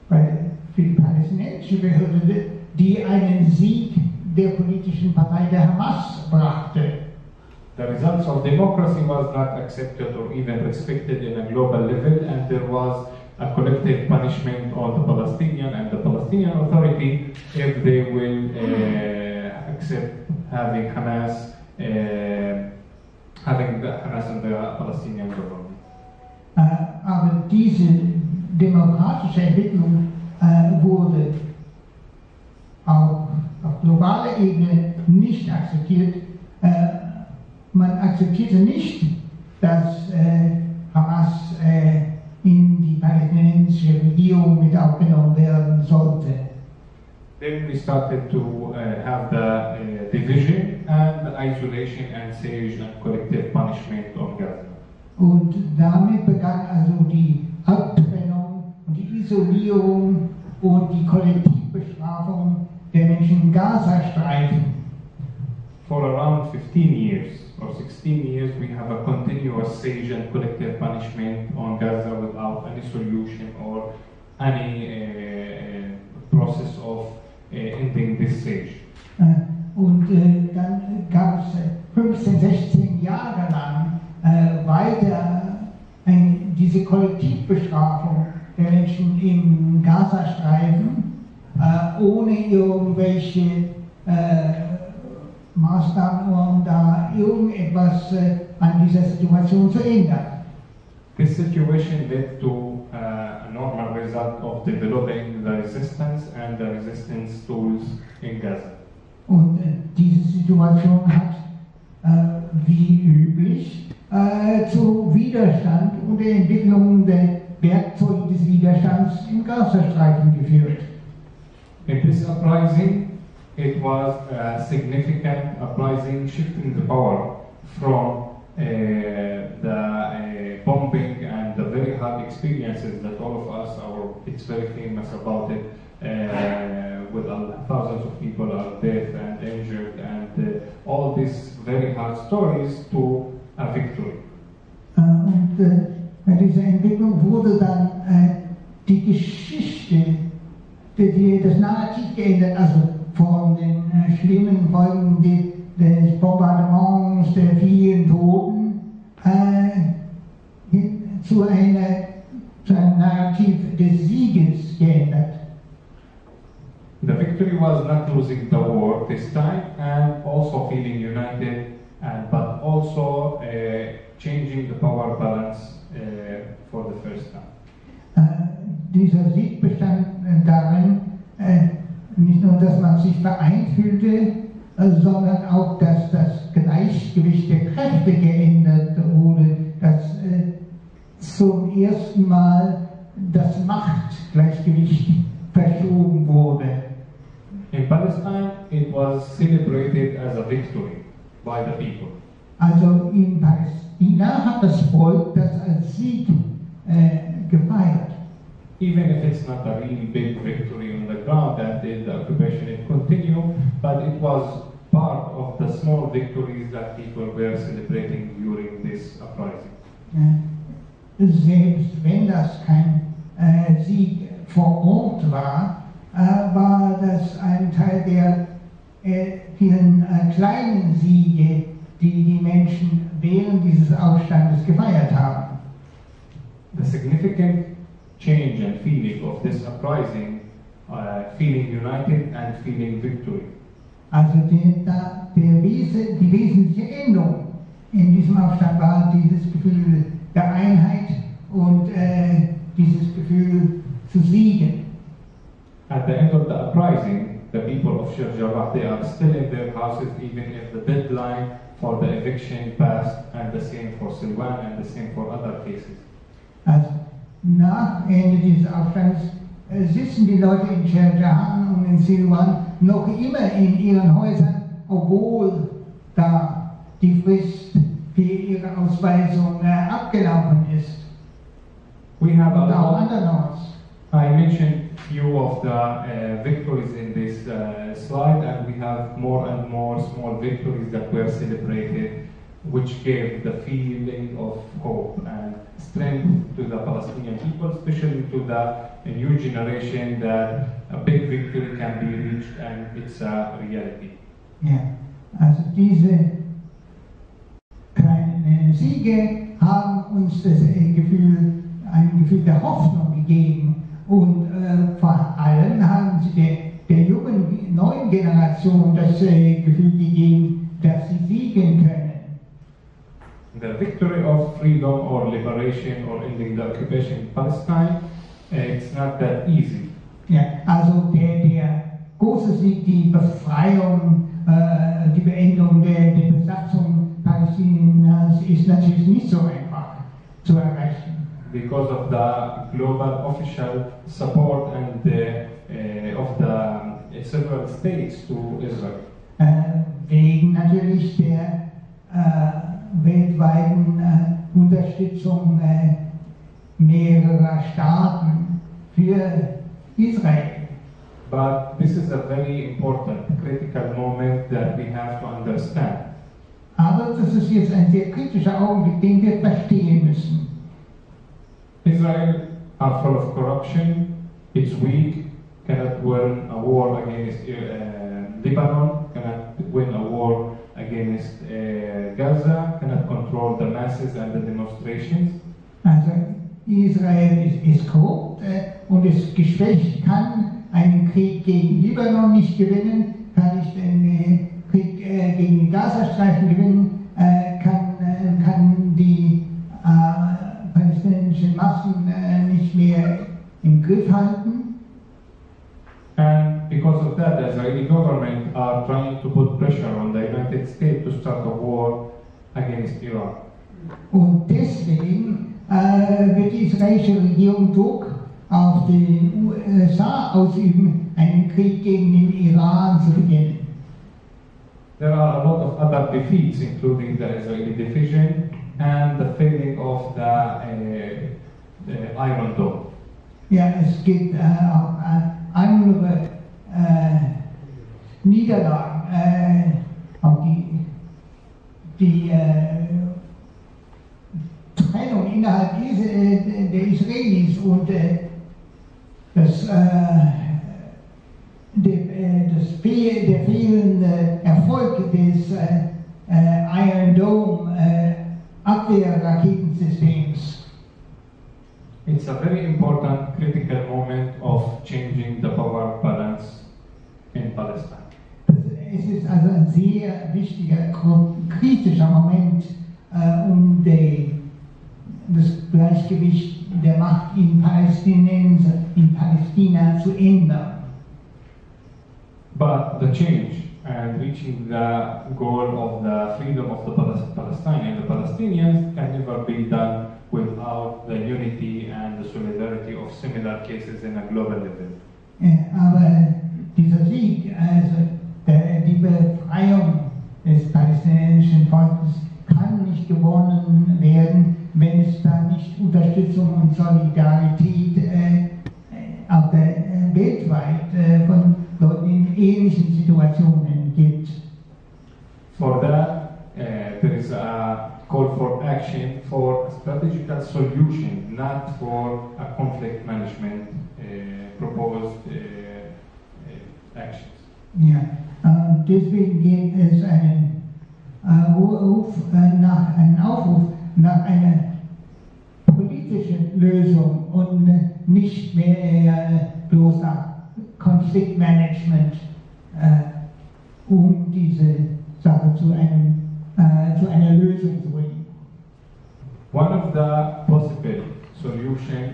für die palästinensische Behörde, die einen Sieg der politischen Partei der Hamas brachte. The results of democracy was not accepted or even respected in a global level, and there was a collective punishment on the Palestinian and the Palestinian Authority if they will accept having Hamas in the Palestinian government. Aber diese demokratische Entwicklung wurde auch auf globaler Ebene nicht akzeptiert. Man akzeptierte nicht, dass Hamas in die palästinensische Regierung mit aufgenommen werden sollte. Then we started to have the division and the isolation and siege and collective punishment on Gaza. Und damit begann also die Abtrennung und die Isolierung und die Kollektivbestrafung der Menschen im Gazastreifen. For around 15 years or 16 years, we have a continuous siege and collective punishment on Gaza without any solution or any process of ending this siege. Und dann gab es 15, 16 Jahre lang weiter diese Kollektivbestrafung der Menschen im Gazastreifen ohne irgendwelche Maßnahmen, um da irgendetwas an dieser Situation zu ändern. This situation led to a normal result of developing the resistance and the resistance tools in Gaza. Und diese Situation hat wie üblich zu Widerstand und der Entwicklung der Werkzeuge des Widerstands im Gazastreifen geführt. In this uprising, it was a significant uprising shifting the power from the bombing and the very hard experiences that all of us it's very famous about it with thousands of people are dead and injured and all these very hard stories to a victory. Und bei dieser Entwicklung wurde dann die Geschichte, das Narrativ geändert, also von den schlimmen Folgen des Bombardements, der vielen Toten, zu einem Narrativ des Sieges geändert. The victory was not losing the war this time and also feeling united, but also changing the power balance for the first time. Dieser Sieg bestand darin, nicht nur, dass man sich vereint fühlte, sondern auch, dass das Gleichgewicht der Kräfte geändert wurde, dass zum ersten Mal das Machtgleichgewicht verschoben wurde. In Palestine, it was celebrated as a victory by the people. Also in Palästina hat das Volk das als Sieg gefeiert. Even if it's not a really big victory on the ground that the occupation it continued, but it was part of the small victories that people were celebrating during this uprising. Selbst wenn das kein Sieg vor Ort war, war das ein Teil der vielen kleinen Siege, die die Menschen während dieses Aufstandes gefeiert haben. The significant change and feeling of this uprising, feeling united and feeling victory. Also die wesentliche Änderung in diesem Aufstand war dieses Gefühl der Einheit und dieses Gefühl zu siegen. At the end of the uprising, the people of Sheikh Jarrah, they are still in their houses even if the deadline for the eviction passed, and the same for Silwan and the same for other cases. Also nach Ende dieses Aufstands sitzen die Leute in Sheikh Jarrah und in Silwan noch immer in ihren Häusern, obwohl da die Frist für ihre Ausweisung abgelaufen ist. We have a Und auch lot. andernorts. I mentioned few of the victories in this slide, and we have more and more small victories that were celebrated, which gave the feeling of hope and strength to the Palestinian people, especially to the new generation, that a big victory can be reached and it's a reality. Ja, also diese kleinen Siege haben uns das ein Gefühl der Hoffnung gegeben und vor allem haben sie der jungen, neuen Generation das Gefühl gegeben, dass sie siegen können. The victory of freedom or liberation or ending the occupation in Palestine, it's not that easy. Ja, also der große Sieg, die Befreiung, die Beendigung der Besatzung Palästinas ist natürlich nicht so einfach zu erreichen. Because of the global official support and of the several states to Israel. Wegen natürlich der weltweiten Unterstützung mehrerer Staaten für Israel. But this is a very important, critical moment that we have to understand. Aber das ist jetzt ein sehr kritischer Augenblick, den wir verstehen müssen. Israel are full of corruption, it's weak, cannot win a war against Lebanon, cannot win a war against Gaza, cannot control the masses and the demonstrations. Also Israel ist korrupt und ist geschwächt, kann einen Krieg gegen Libanon nicht gewinnen, kann nicht einen Krieg gegen den Gazastreifen gewinnen, kann die palästinensischen Massen nicht mehr im Griff halten. And because of that, the Israeli government are trying to put pressure on the United States to start a war against Iran. Und deswegen wird die israelische Regierung Druck auf die USA ausüben, einen Krieg gegen den Iran zu beginnen. There are a lot of other defeats, including the Israeli division and the failing of the Iron Dome. Ja, es gibt auch andere Niederlagen, auch die Trennung innerhalb der Israelis und der fehlende Erfolg des Iron Dome Abwehrraketensystems. It's a very important, critical moment of changing the power balance in Palestine. Es ist also ein sehr wichtiger, kritischer Moment, um das Gleichgewicht der Macht in Palästina zu ändern. But the change and reaching the goal of the freedom of the Palestine and the Palestinians can never be done without the unity and the solidarity of similar cases in a global level. Aber dieser Sieg, also die Befreiung des palästinensischen Volkes, kann nicht gewonnen werden, wenn es da nicht Unterstützung und Solidarität auch weltweit von Leuten in ähnlichen Situationen gibt. For that, there is a call for action for a strategical solution, not for a conflict management proposed actions. Ja, deswegen gibt es einen Aufruf nach einer politischen Lösung und nicht mehr bloß nach Konfliktmanagement, um diese Sache zu einer Lösung zu bringen. One of the possible solutions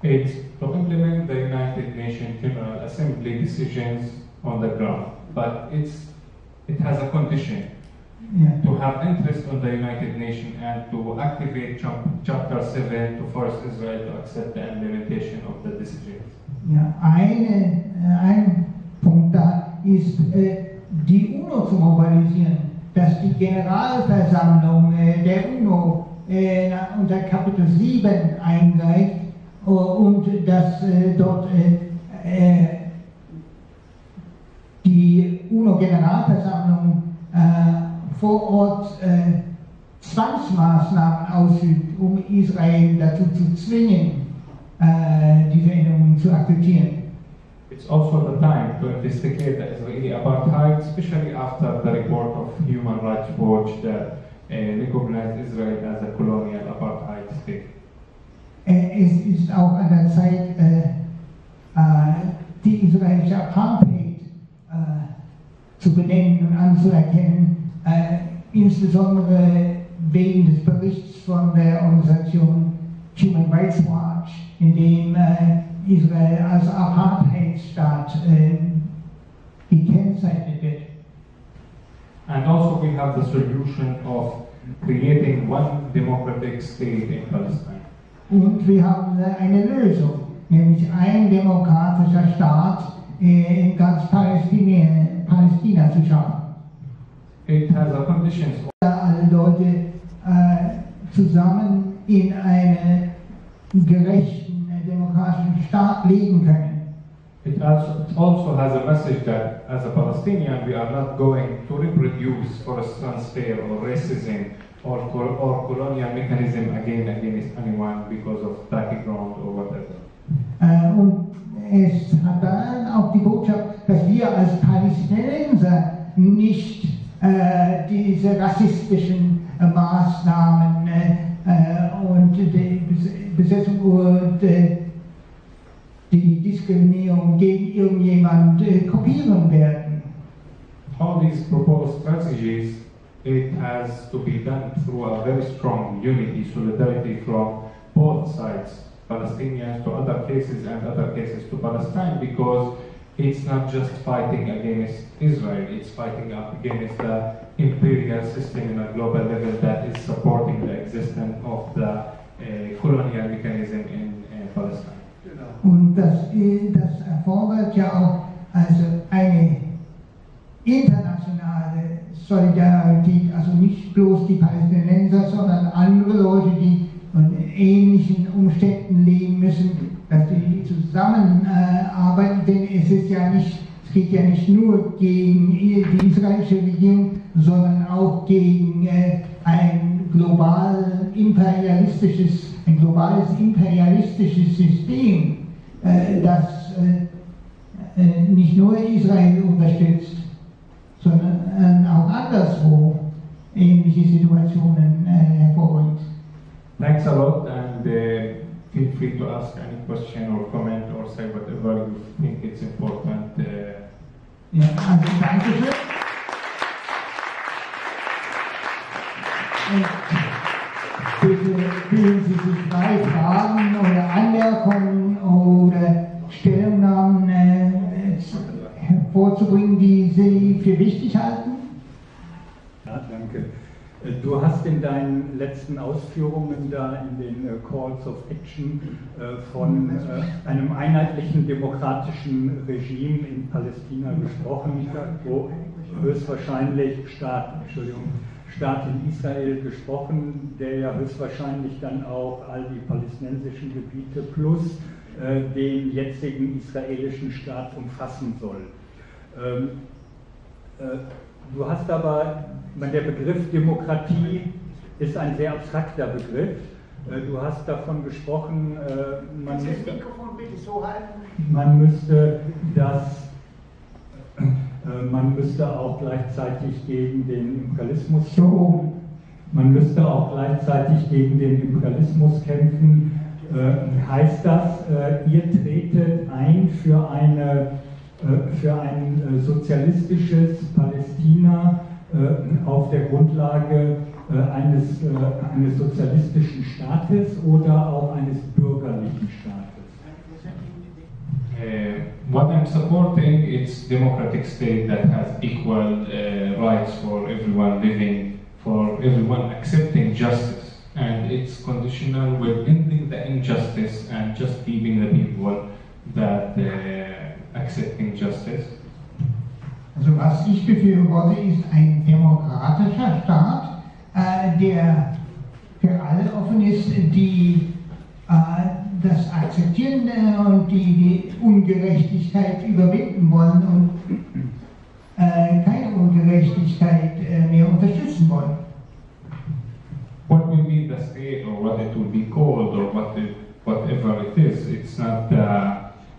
is to implement the United Nations General Assembly decisions on the ground, but it has a condition. Ja. To have interest on the United Nations and to activate Chapter 7 to force Israel to accept the implementation of the decisions. Ja, ein Punkt da ist, die UNO zu mobilisieren, dass die Generalversammlung der UNO unter Kapitel 7 eingreift und dass dort die UNO-Generalversammlung vor Ort Zwangsmaßnahmen ausübt, um Israel dazu zu zwingen, diese Änderungen zu akzeptieren. It's also the time to investigate the Israeli apartheid, especially after the report of Human Rights Watch that recognized Israel as a colonial apartheid state. Es ist auch an der Zeit, die israelische Apartheid zu benennen und anzuerkennen, insbesondere wegen des Berichts von der Organisation Human Rights Watch, in dem Israel als Apartheidstaat gekennzeichnet wird. And also we have the solution of creating one democratic state in Palestine. Und wir haben eine Lösung, nämlich ein demokratischer Staat in ganz Palästina zu schaffen. It has a conditions. Alle Leute zusammen in einem gerechten, demokratischen Staat leben können. It also has a message that as a Palestinian we are not going to reproduce forced transfer or racism or colonial mechanism against anyone because of background or whatever. Und es hat dann auch die Botschaft, dass wir als Palästinenser nicht diese rassistischen Maßnahmen und die Besetzung und die Diskriminierung gegen irgendjemand kopieren werden. All these proposed strategies, it has to be done through a very strong unity, solidarity from both sides, Palestinians to other cases and other cases to Palestine, because it's not just fighting against Israel, it's fighting up against the imperial system in a global level that is supporting the existence of the colonial mechanism in Palestine. Und das erfordert ja auch also eine internationale Solidarität, also nicht bloß die Palästinenser, sondern andere Leute, die in ähnlichen Umständen leben müssen, dass die zusammenarbeiten, denn es geht ja nicht nur gegen die israelische Regierung, sondern auch gegen ein globales imperialistisches System, das nicht nur Israel unterstützt, sondern auch anderswo ähnliche Situationen hervorbringt. Thanks a lot, and feel free to ask any question or comment or say whatever you think it's important. Ja, also danke schön. Bitte fühlen Sie sich frei, Fragen oder Anmerkungen oder Stellungnahmen hervorzubringen, die Sie für wichtig halten. Ja, danke. Du hast in deinen letzten Ausführungen da in den Calls of Action von einem einheitlichen demokratischen Regime in Palästina gesprochen, wo höchstwahrscheinlich Staat in Israel gesprochen, der ja höchstwahrscheinlich dann auch all die palästinensischen Gebiete plus den jetzigen israelischen Staat umfassen soll. Du hast aber, der Begriff Demokratie ist ein sehr abstrakter Begriff Du hast davon gesprochen, Das Mikrofon bitte so halten. Man müsste auch gleichzeitig gegen den Imperialismus kämpfen. Heißt das, ihr tretet ein für ein sozialistisches Palästina auf der Grundlage eines sozialistischen Staates oder auch eines bürgerlichen Staates? What I'm supporting is democratic state that has equal rights for everyone living, for everyone accepting justice, and it's conditional with ending the injustice and just giving the people that accepting justice. Also was ich befürworte, ist ein demokratischer Staat, der für alle offen ist, die das akzeptieren und die Ungerechtigkeit überwinden wollen und keine Ungerechtigkeit mehr unterstützen wollen. What will be the state or what it will be called or whatever it is, it's not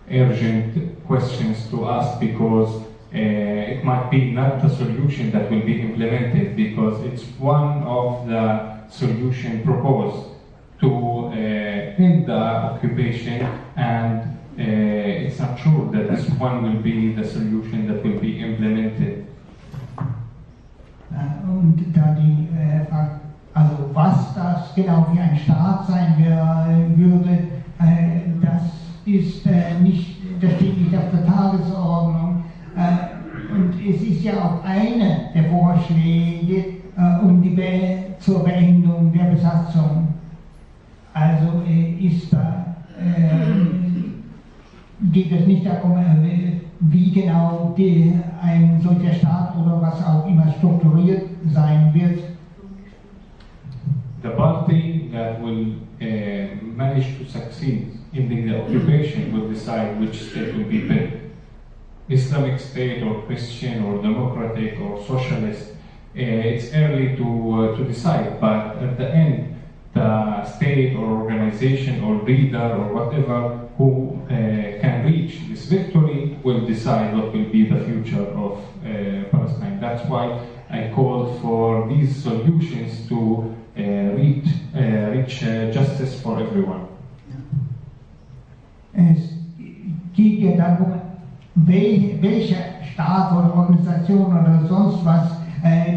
urgent questions to ask because it might be not the solution that will be implemented because it's one of the solution proposed to end the occupation, and it's not sure that this one will be the solution that will be implemented. Und da also was das genau wie ein Staat sein würde, das ist nicht, das steht nicht auf der Tagesordnung. Und es ist ja auch einer der Vorschläge zur Beendigung der Besatzung. Also geht es nicht darum, wie genau ein solcher Staat oder was auch immer strukturiert sein wird. The party that will manage to succeed in the occupation will decide which state will be built. Islamic state or Christian or democratic or socialist, it's early to decide, but at the end, the state or organization or leader or whatever who can reach this victory will decide what will be the future of Palestine. That's why I called for these solutions to reach justice for everyone. Es geht ja darum, welcher Staat oder Organisation oder sonst was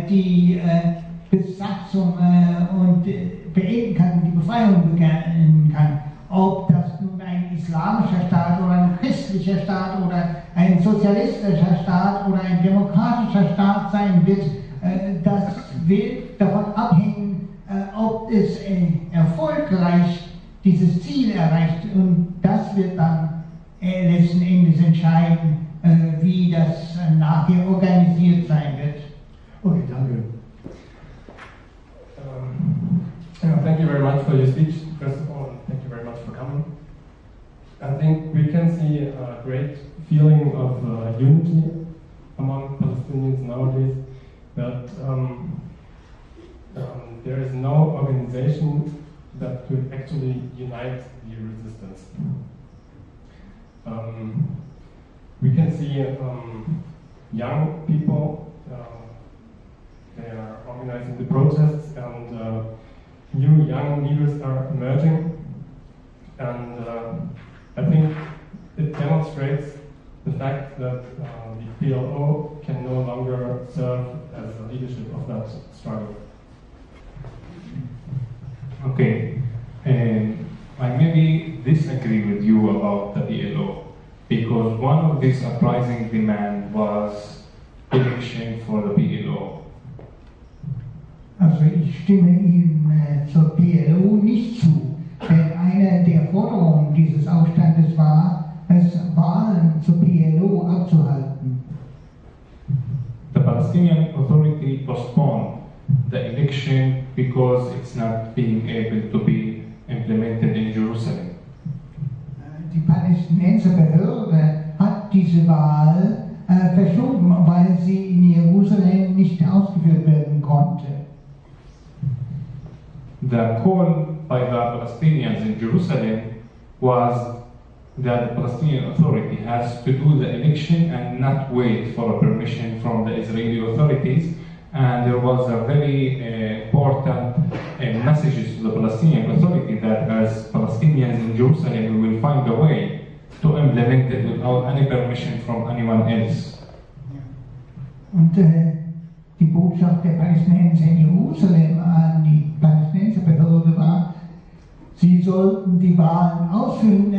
die Besatzung und beenden kann, die Befreiung beginnen kann. Ob das nun ein islamischer Staat oder ein christlicher Staat oder ein sozialistischer Staat oder ein demokratischer Staat sein wird, das wird davon abhängen, ob es erfolgreich dieses Ziel erreicht. Und das wird dann letzten Endes entscheiden, wie das nachher organisiert sein wird. Okay, danke. Thank you very much for your speech. First of all, thank you very much for coming. I think we can see a great feeling of unity among Palestinians nowadays, but there is no organization that could actually unite the resistance. We can see young people, they are organizing the protests, and new young leaders are emerging, and I think it demonstrates the fact that the PLO can no longer serve as the leadership of that struggle. Okay, I maybe disagree with you about the PLO because one of these uprising demand was election for the PLO. Also ich stimme Ihnen zur PLO nicht zu, denn eine der Forderungen dieses Aufstandes war, es Wahlen zur PLO abzuhalten. The Palestinian Authority postponed the election because it's not being able to be implemented in Jerusalem. Die Palästinenserbehörde hat diese Wahl verschoben, weil sie in Jerusalem nicht ausgeführt werden konnte. The call by the Palestinians in Jerusalem was that the Palestinian Authority has to do the election and not wait for a permission from the Israeli authorities. And there was a very important message to the Palestinian Authority that as Palestinians in Jerusalem, we will find a way to implement it without any permission from anyone else. Und die Botschaft der Palästinenser in Jerusalem an die Palästinenserbehörde war, sie sollten die Wahlen ausführen,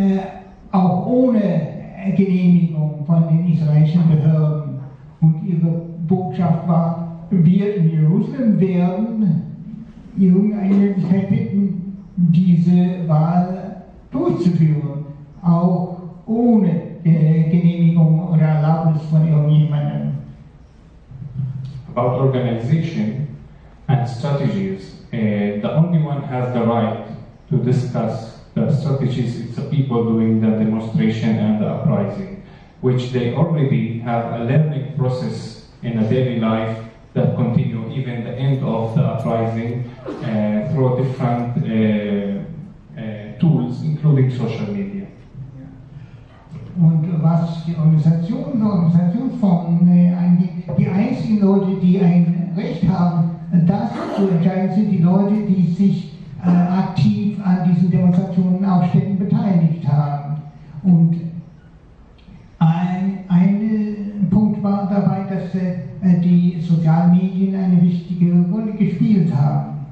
auch ohne Genehmigung von den israelischen Behörden. Und ihre Botschaft war, wir in Jerusalem werden irgendeine Möglichkeit finden, diese Wahl durchzuführen, auch ohne Genehmigung oder Erlaubnis von irgendjemandem. About organization and strategies, the only one has the right to discuss the strategies. It's the people doing the demonstration and the uprising, which they already have a learning process in a daily life that continue even the end of the uprising through different tools, including social media. Und was die Organisationsformen angeht, die einzigen Leute, die ein Recht haben, das zu entscheiden, sind die Leute, die sich aktiv an diesen Demonstrationen, Aufständen beteiligt haben. Und ein Punkt war dabei, dass die sozialen Medien eine wichtige Rolle gespielt haben.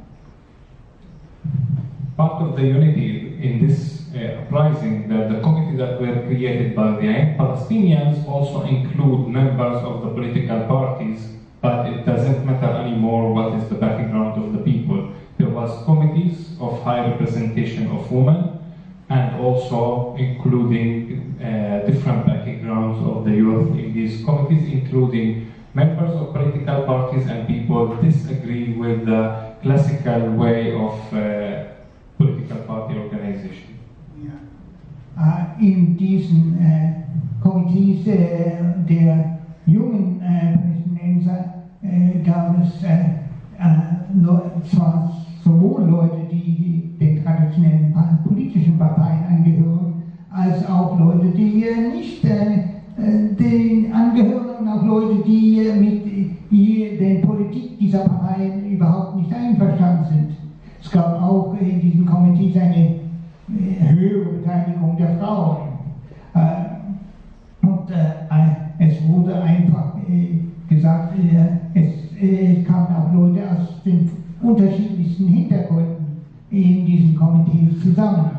Part of the unity in this uprising, that the committees that were created by the young Palestinians also include members of the political parties, but it doesn't matter anymore what is the background of the people. There was committees of high representation of women and also including different backgrounds of the youth in these committees, including members of political parties and people disagree with the classical way of political party organization. In diesen Komitees der jungen Palästinenser gab es zwar sowohl Leute, die den traditionellen politischen Parteien angehören, als auch Leute, die nicht den angehören, und auch Leute, die mit der Politik dieser Parteien überhaupt nicht einverstanden sind. Es gab auch in diesen Komitees eine höhere Beteiligung der Frauen. Und es wurde einfach gesagt, es kamen auch Leute aus den unterschiedlichsten Hintergründen in diesen Komitees zusammen.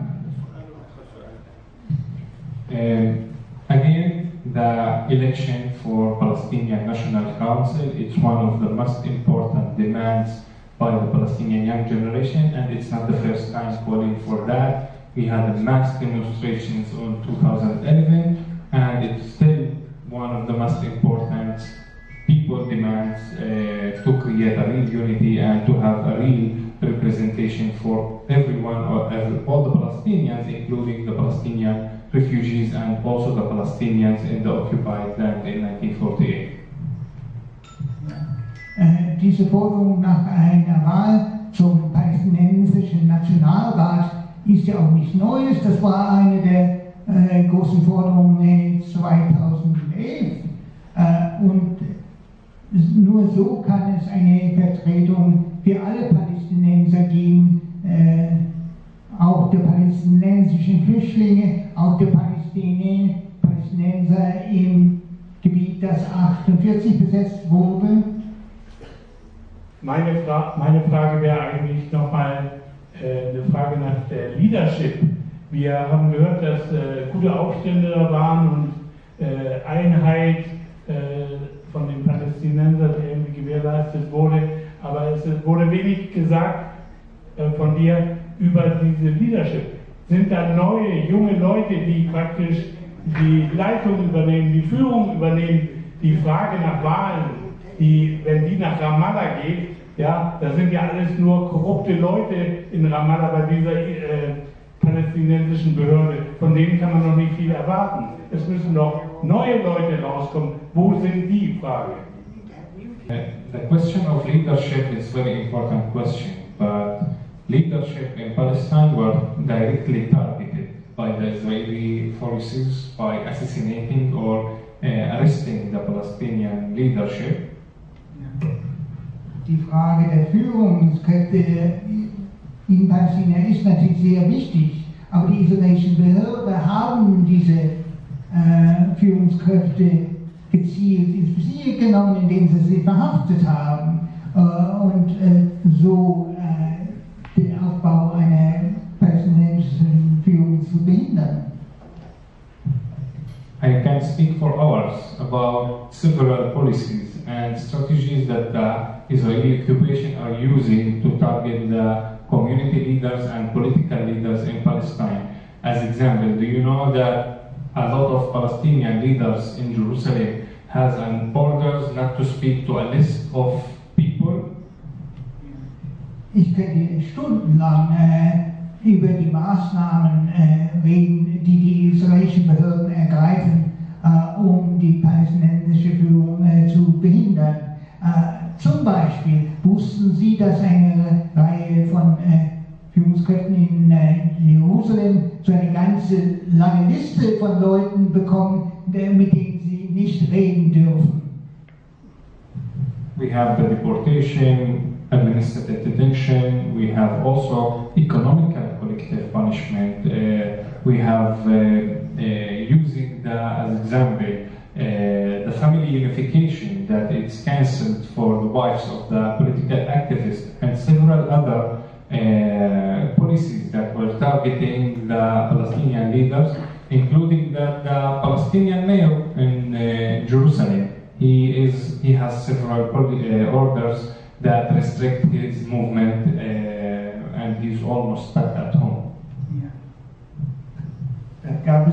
Again, the election for Palestinian National Council, it's one of the most important demands by the Palestinian young generation, and it's not the first time calling for that. We had mass demonstrations in 2011, and it's still one of the most important people demands to create a real unity and to have a real representation for everyone, or all the Palestinians, including the Palestinian refugees and also the Palestinians in the occupied land in 1948. Diese Forderung nach einer Wahl zum palästinensischen Nationalrat ist ja auch nichts Neues. Das war eine der großen Forderungen 2011. Und nur so kann es eine Vertretung für alle Palästinenser geben, auch der palästinensischen Flüchtlinge, auch der Palästinenser im Gebiet, das 1948 besetzt wurde. Meine Frage wäre eigentlich nochmal eine Frage nach der Leadership. Wir haben gehört, dass gute Aufstände da waren und Einheit von den Palästinensern irgendwie gewährleistet wurde, aber es wurde wenig gesagt von dir über diese Leadership. Sind da neue, junge Leute, die praktisch die Leitung übernehmen, die Führung übernehmen, die Frage nach Wahlen, wenn die nach Ramallah geht, ja, da sind ja alles nur korrupte Leute in Ramallah bei dieser palästinensischen Behörde, von denen kann man noch nicht viel erwarten. Es müssen noch neue Leute rauskommen. Wo sind die? Frage. The question of leadership is a very important question, but leadership in Palestine were directly targeted by the Israeli forces by assassinating or arresting the Palestinian leadership. Die Frage der Führungskräfte in Palästina ist natürlich sehr wichtig, aber die israelischen Behörden haben diese Führungskräfte gezielt ins Visier genommen, indem sie verhaftet haben und so den Aufbau einer palästinensischen Führung zu behindern. I can speak for hours about several policies and strategies that the Israeli occupation are using to target the community leaders and political leaders in Palestine. As example, do you know that a lot of Palestinian leaders in Jerusalem has an orders not to speak to a list of people? Ich könnte stundenlang über die Maßnahmen reden, die die israelischen Behörden ergreifen, um die palästinensische Führung zu behindern. Zum Beispiel wussten Sie, dass eine Reihe von Führungskräften in Jerusalem so eine ganze lange Liste von Leuten bekommen, mit denen sie nicht reden dürfen. We have the deportation, administrative detention, we have also economic and collective punishment. We have using as example the family unification that it's cancelled for the wives of the political activists and several other policies that were targeting the Palestinian leaders, including that the Palestinian mayor in Jerusalem. He has several orders that restrict his movement and he's almost stuck at home. Da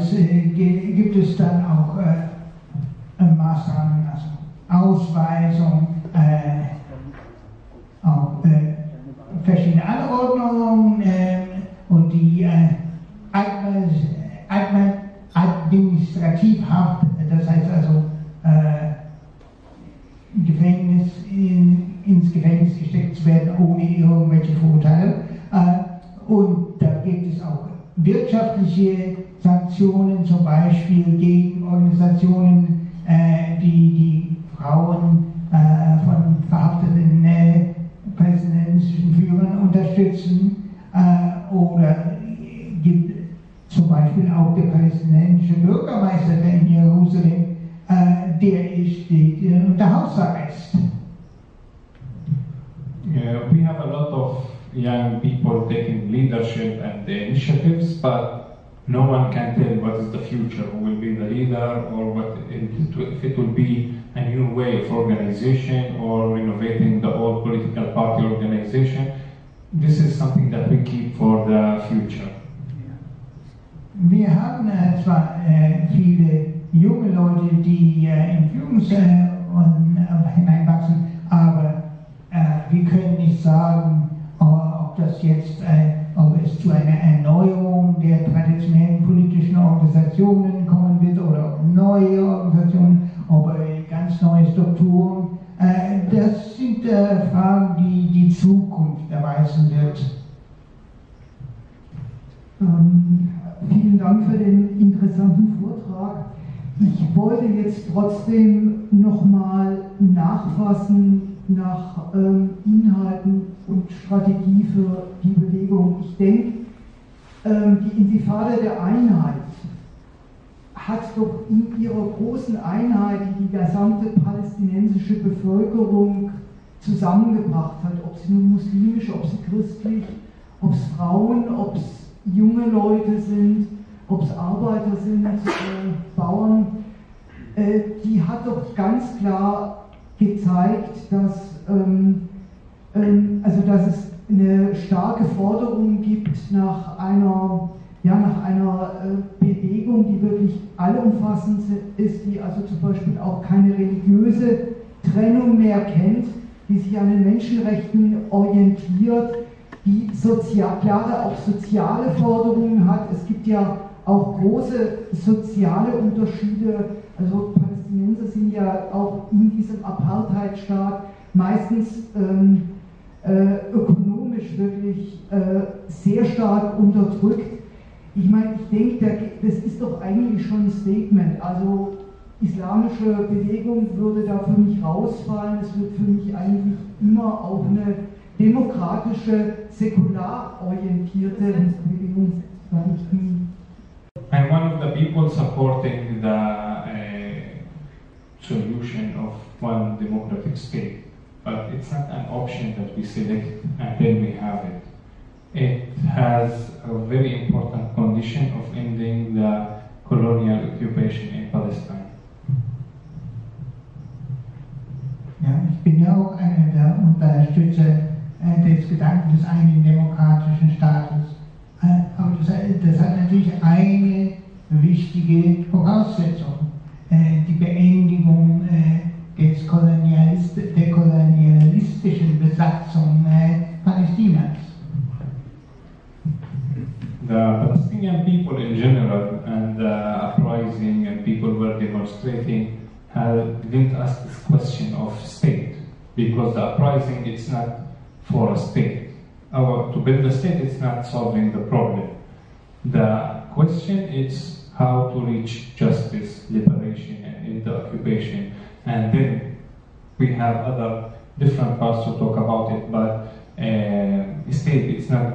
gibt es dann auch Maßnahmen, also Ausweisung, auch verschiedene Anordnungen und die Administrativhaft, das heißt also ins Gefängnis gesteckt zu werden ohne irgendwelche Vorteile. Und da gibt es auch wirtschaftliche Sanktionen, zum Beispiel gegen Organisationen, die Frauen von verhafteten palästinensischen Führern unterstützen, oder gibt zum Beispiel auch der palästinensische Bürgermeister in Jerusalem, der steht unter Hausarrest. We have a lot of young people taking leadership and initiatives, but no one can tell what is the future, who will be the leader, or if it will be a new way of organization or renovating the old political party organization. This is something that we keep for the future. Wir haben zwar viele junge Leute, die in Führungsrollen hineinwachsen, aber wir können nicht sagen, ob es zu einer Erneuerung der traditionellen politischen Organisationen kommen wird oder neue Organisationen, ob ganz neue Strukturen. Das sind Fragen, die die Zukunft erweisen wird. Vielen Dank für den interessanten Vortrag. Ich wollte jetzt trotzdem nochmal nachfassen nach Inhalten und Strategie für die Bewegung. Ich denke, die Intifada der Einheit hat doch in ihrer großen Einheit, die die gesamte palästinensische Bevölkerung zusammengebracht hat, ob sie nun muslimisch, ob sie christlich, ob es Frauen, ob es junge Leute sind, ob es Arbeiter sind, Bauern, die hat doch ganz klar gezeigt, dass es eine starke Forderung gibt nach einer Bewegung, die wirklich allumfassend ist, die also zum Beispiel auch keine religiöse Trennung mehr kennt, die sich an den Menschenrechten orientiert, die klare auch soziale Forderungen hat. Es gibt ja auch große soziale Unterschiede. Also Palästinenser sind ja auch in diesem Apartheidstaat meistens ökonomisch historisch wirklich sehr stark unterdrückt. Ich meine, ich denke, das ist doch eigentlich schon ein Statement. Also islamische Bewegung würde da für mich rausfallen. Es wird für mich eigentlich immer auch eine demokratische, säkular orientierte Bewegung sein. I'm one of the people supporting the solution of one democratic state, but it's not an option that we select and then we have it. It has a very important condition of ending the colonial occupation in Palestine. Ja, ich bin ja auch einer der Unterstützer des Gedankens eines demokratischen Staates. Aber das hat natürlich eine wichtige Voraussetzung, die Beendigung der kolonialistischen Besatzung Palästinas. The Palestinian people in general and the uprising and people were demonstrating didn't ask this question of state, because the uprising it's not for a state. To build a state is not solving the problem. The question is how to reach justice, liberation, and end the occupation. And then we have other different parts to talk about it, but state, it's not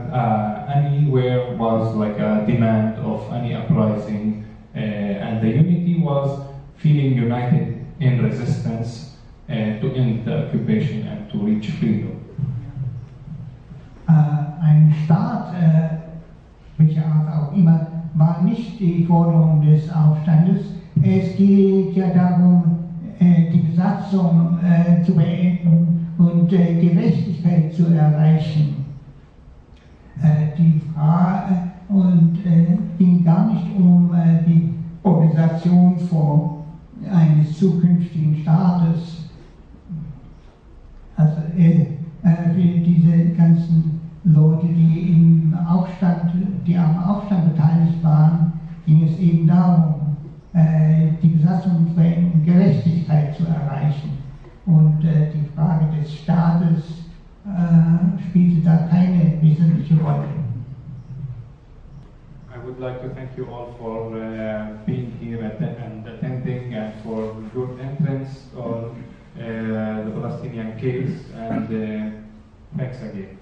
anywhere was like a demand of any uprising, and the unity was feeling united in resistance to end the occupation and to reach freedom. Ein Staat, welcher Art auch immer, war nicht die Forderung des Aufstandes. Es geht ja darum, die Besatzung zu beenden und Gerechtigkeit zu erreichen. Die Frage ging gar nicht um die Organisationsform eines zukünftigen Staates. Also für diese ganzen Leute, die am Aufstand beteiligt waren, ging es eben darum, die Besatzung zu beenden und Gerechtigkeit zu erreichen. Und die Frage des Staates spielte da keine wesentliche Rolle. I would like to thank you all for being here and attending, and for your entrance on the Palestinian case, and thanks again.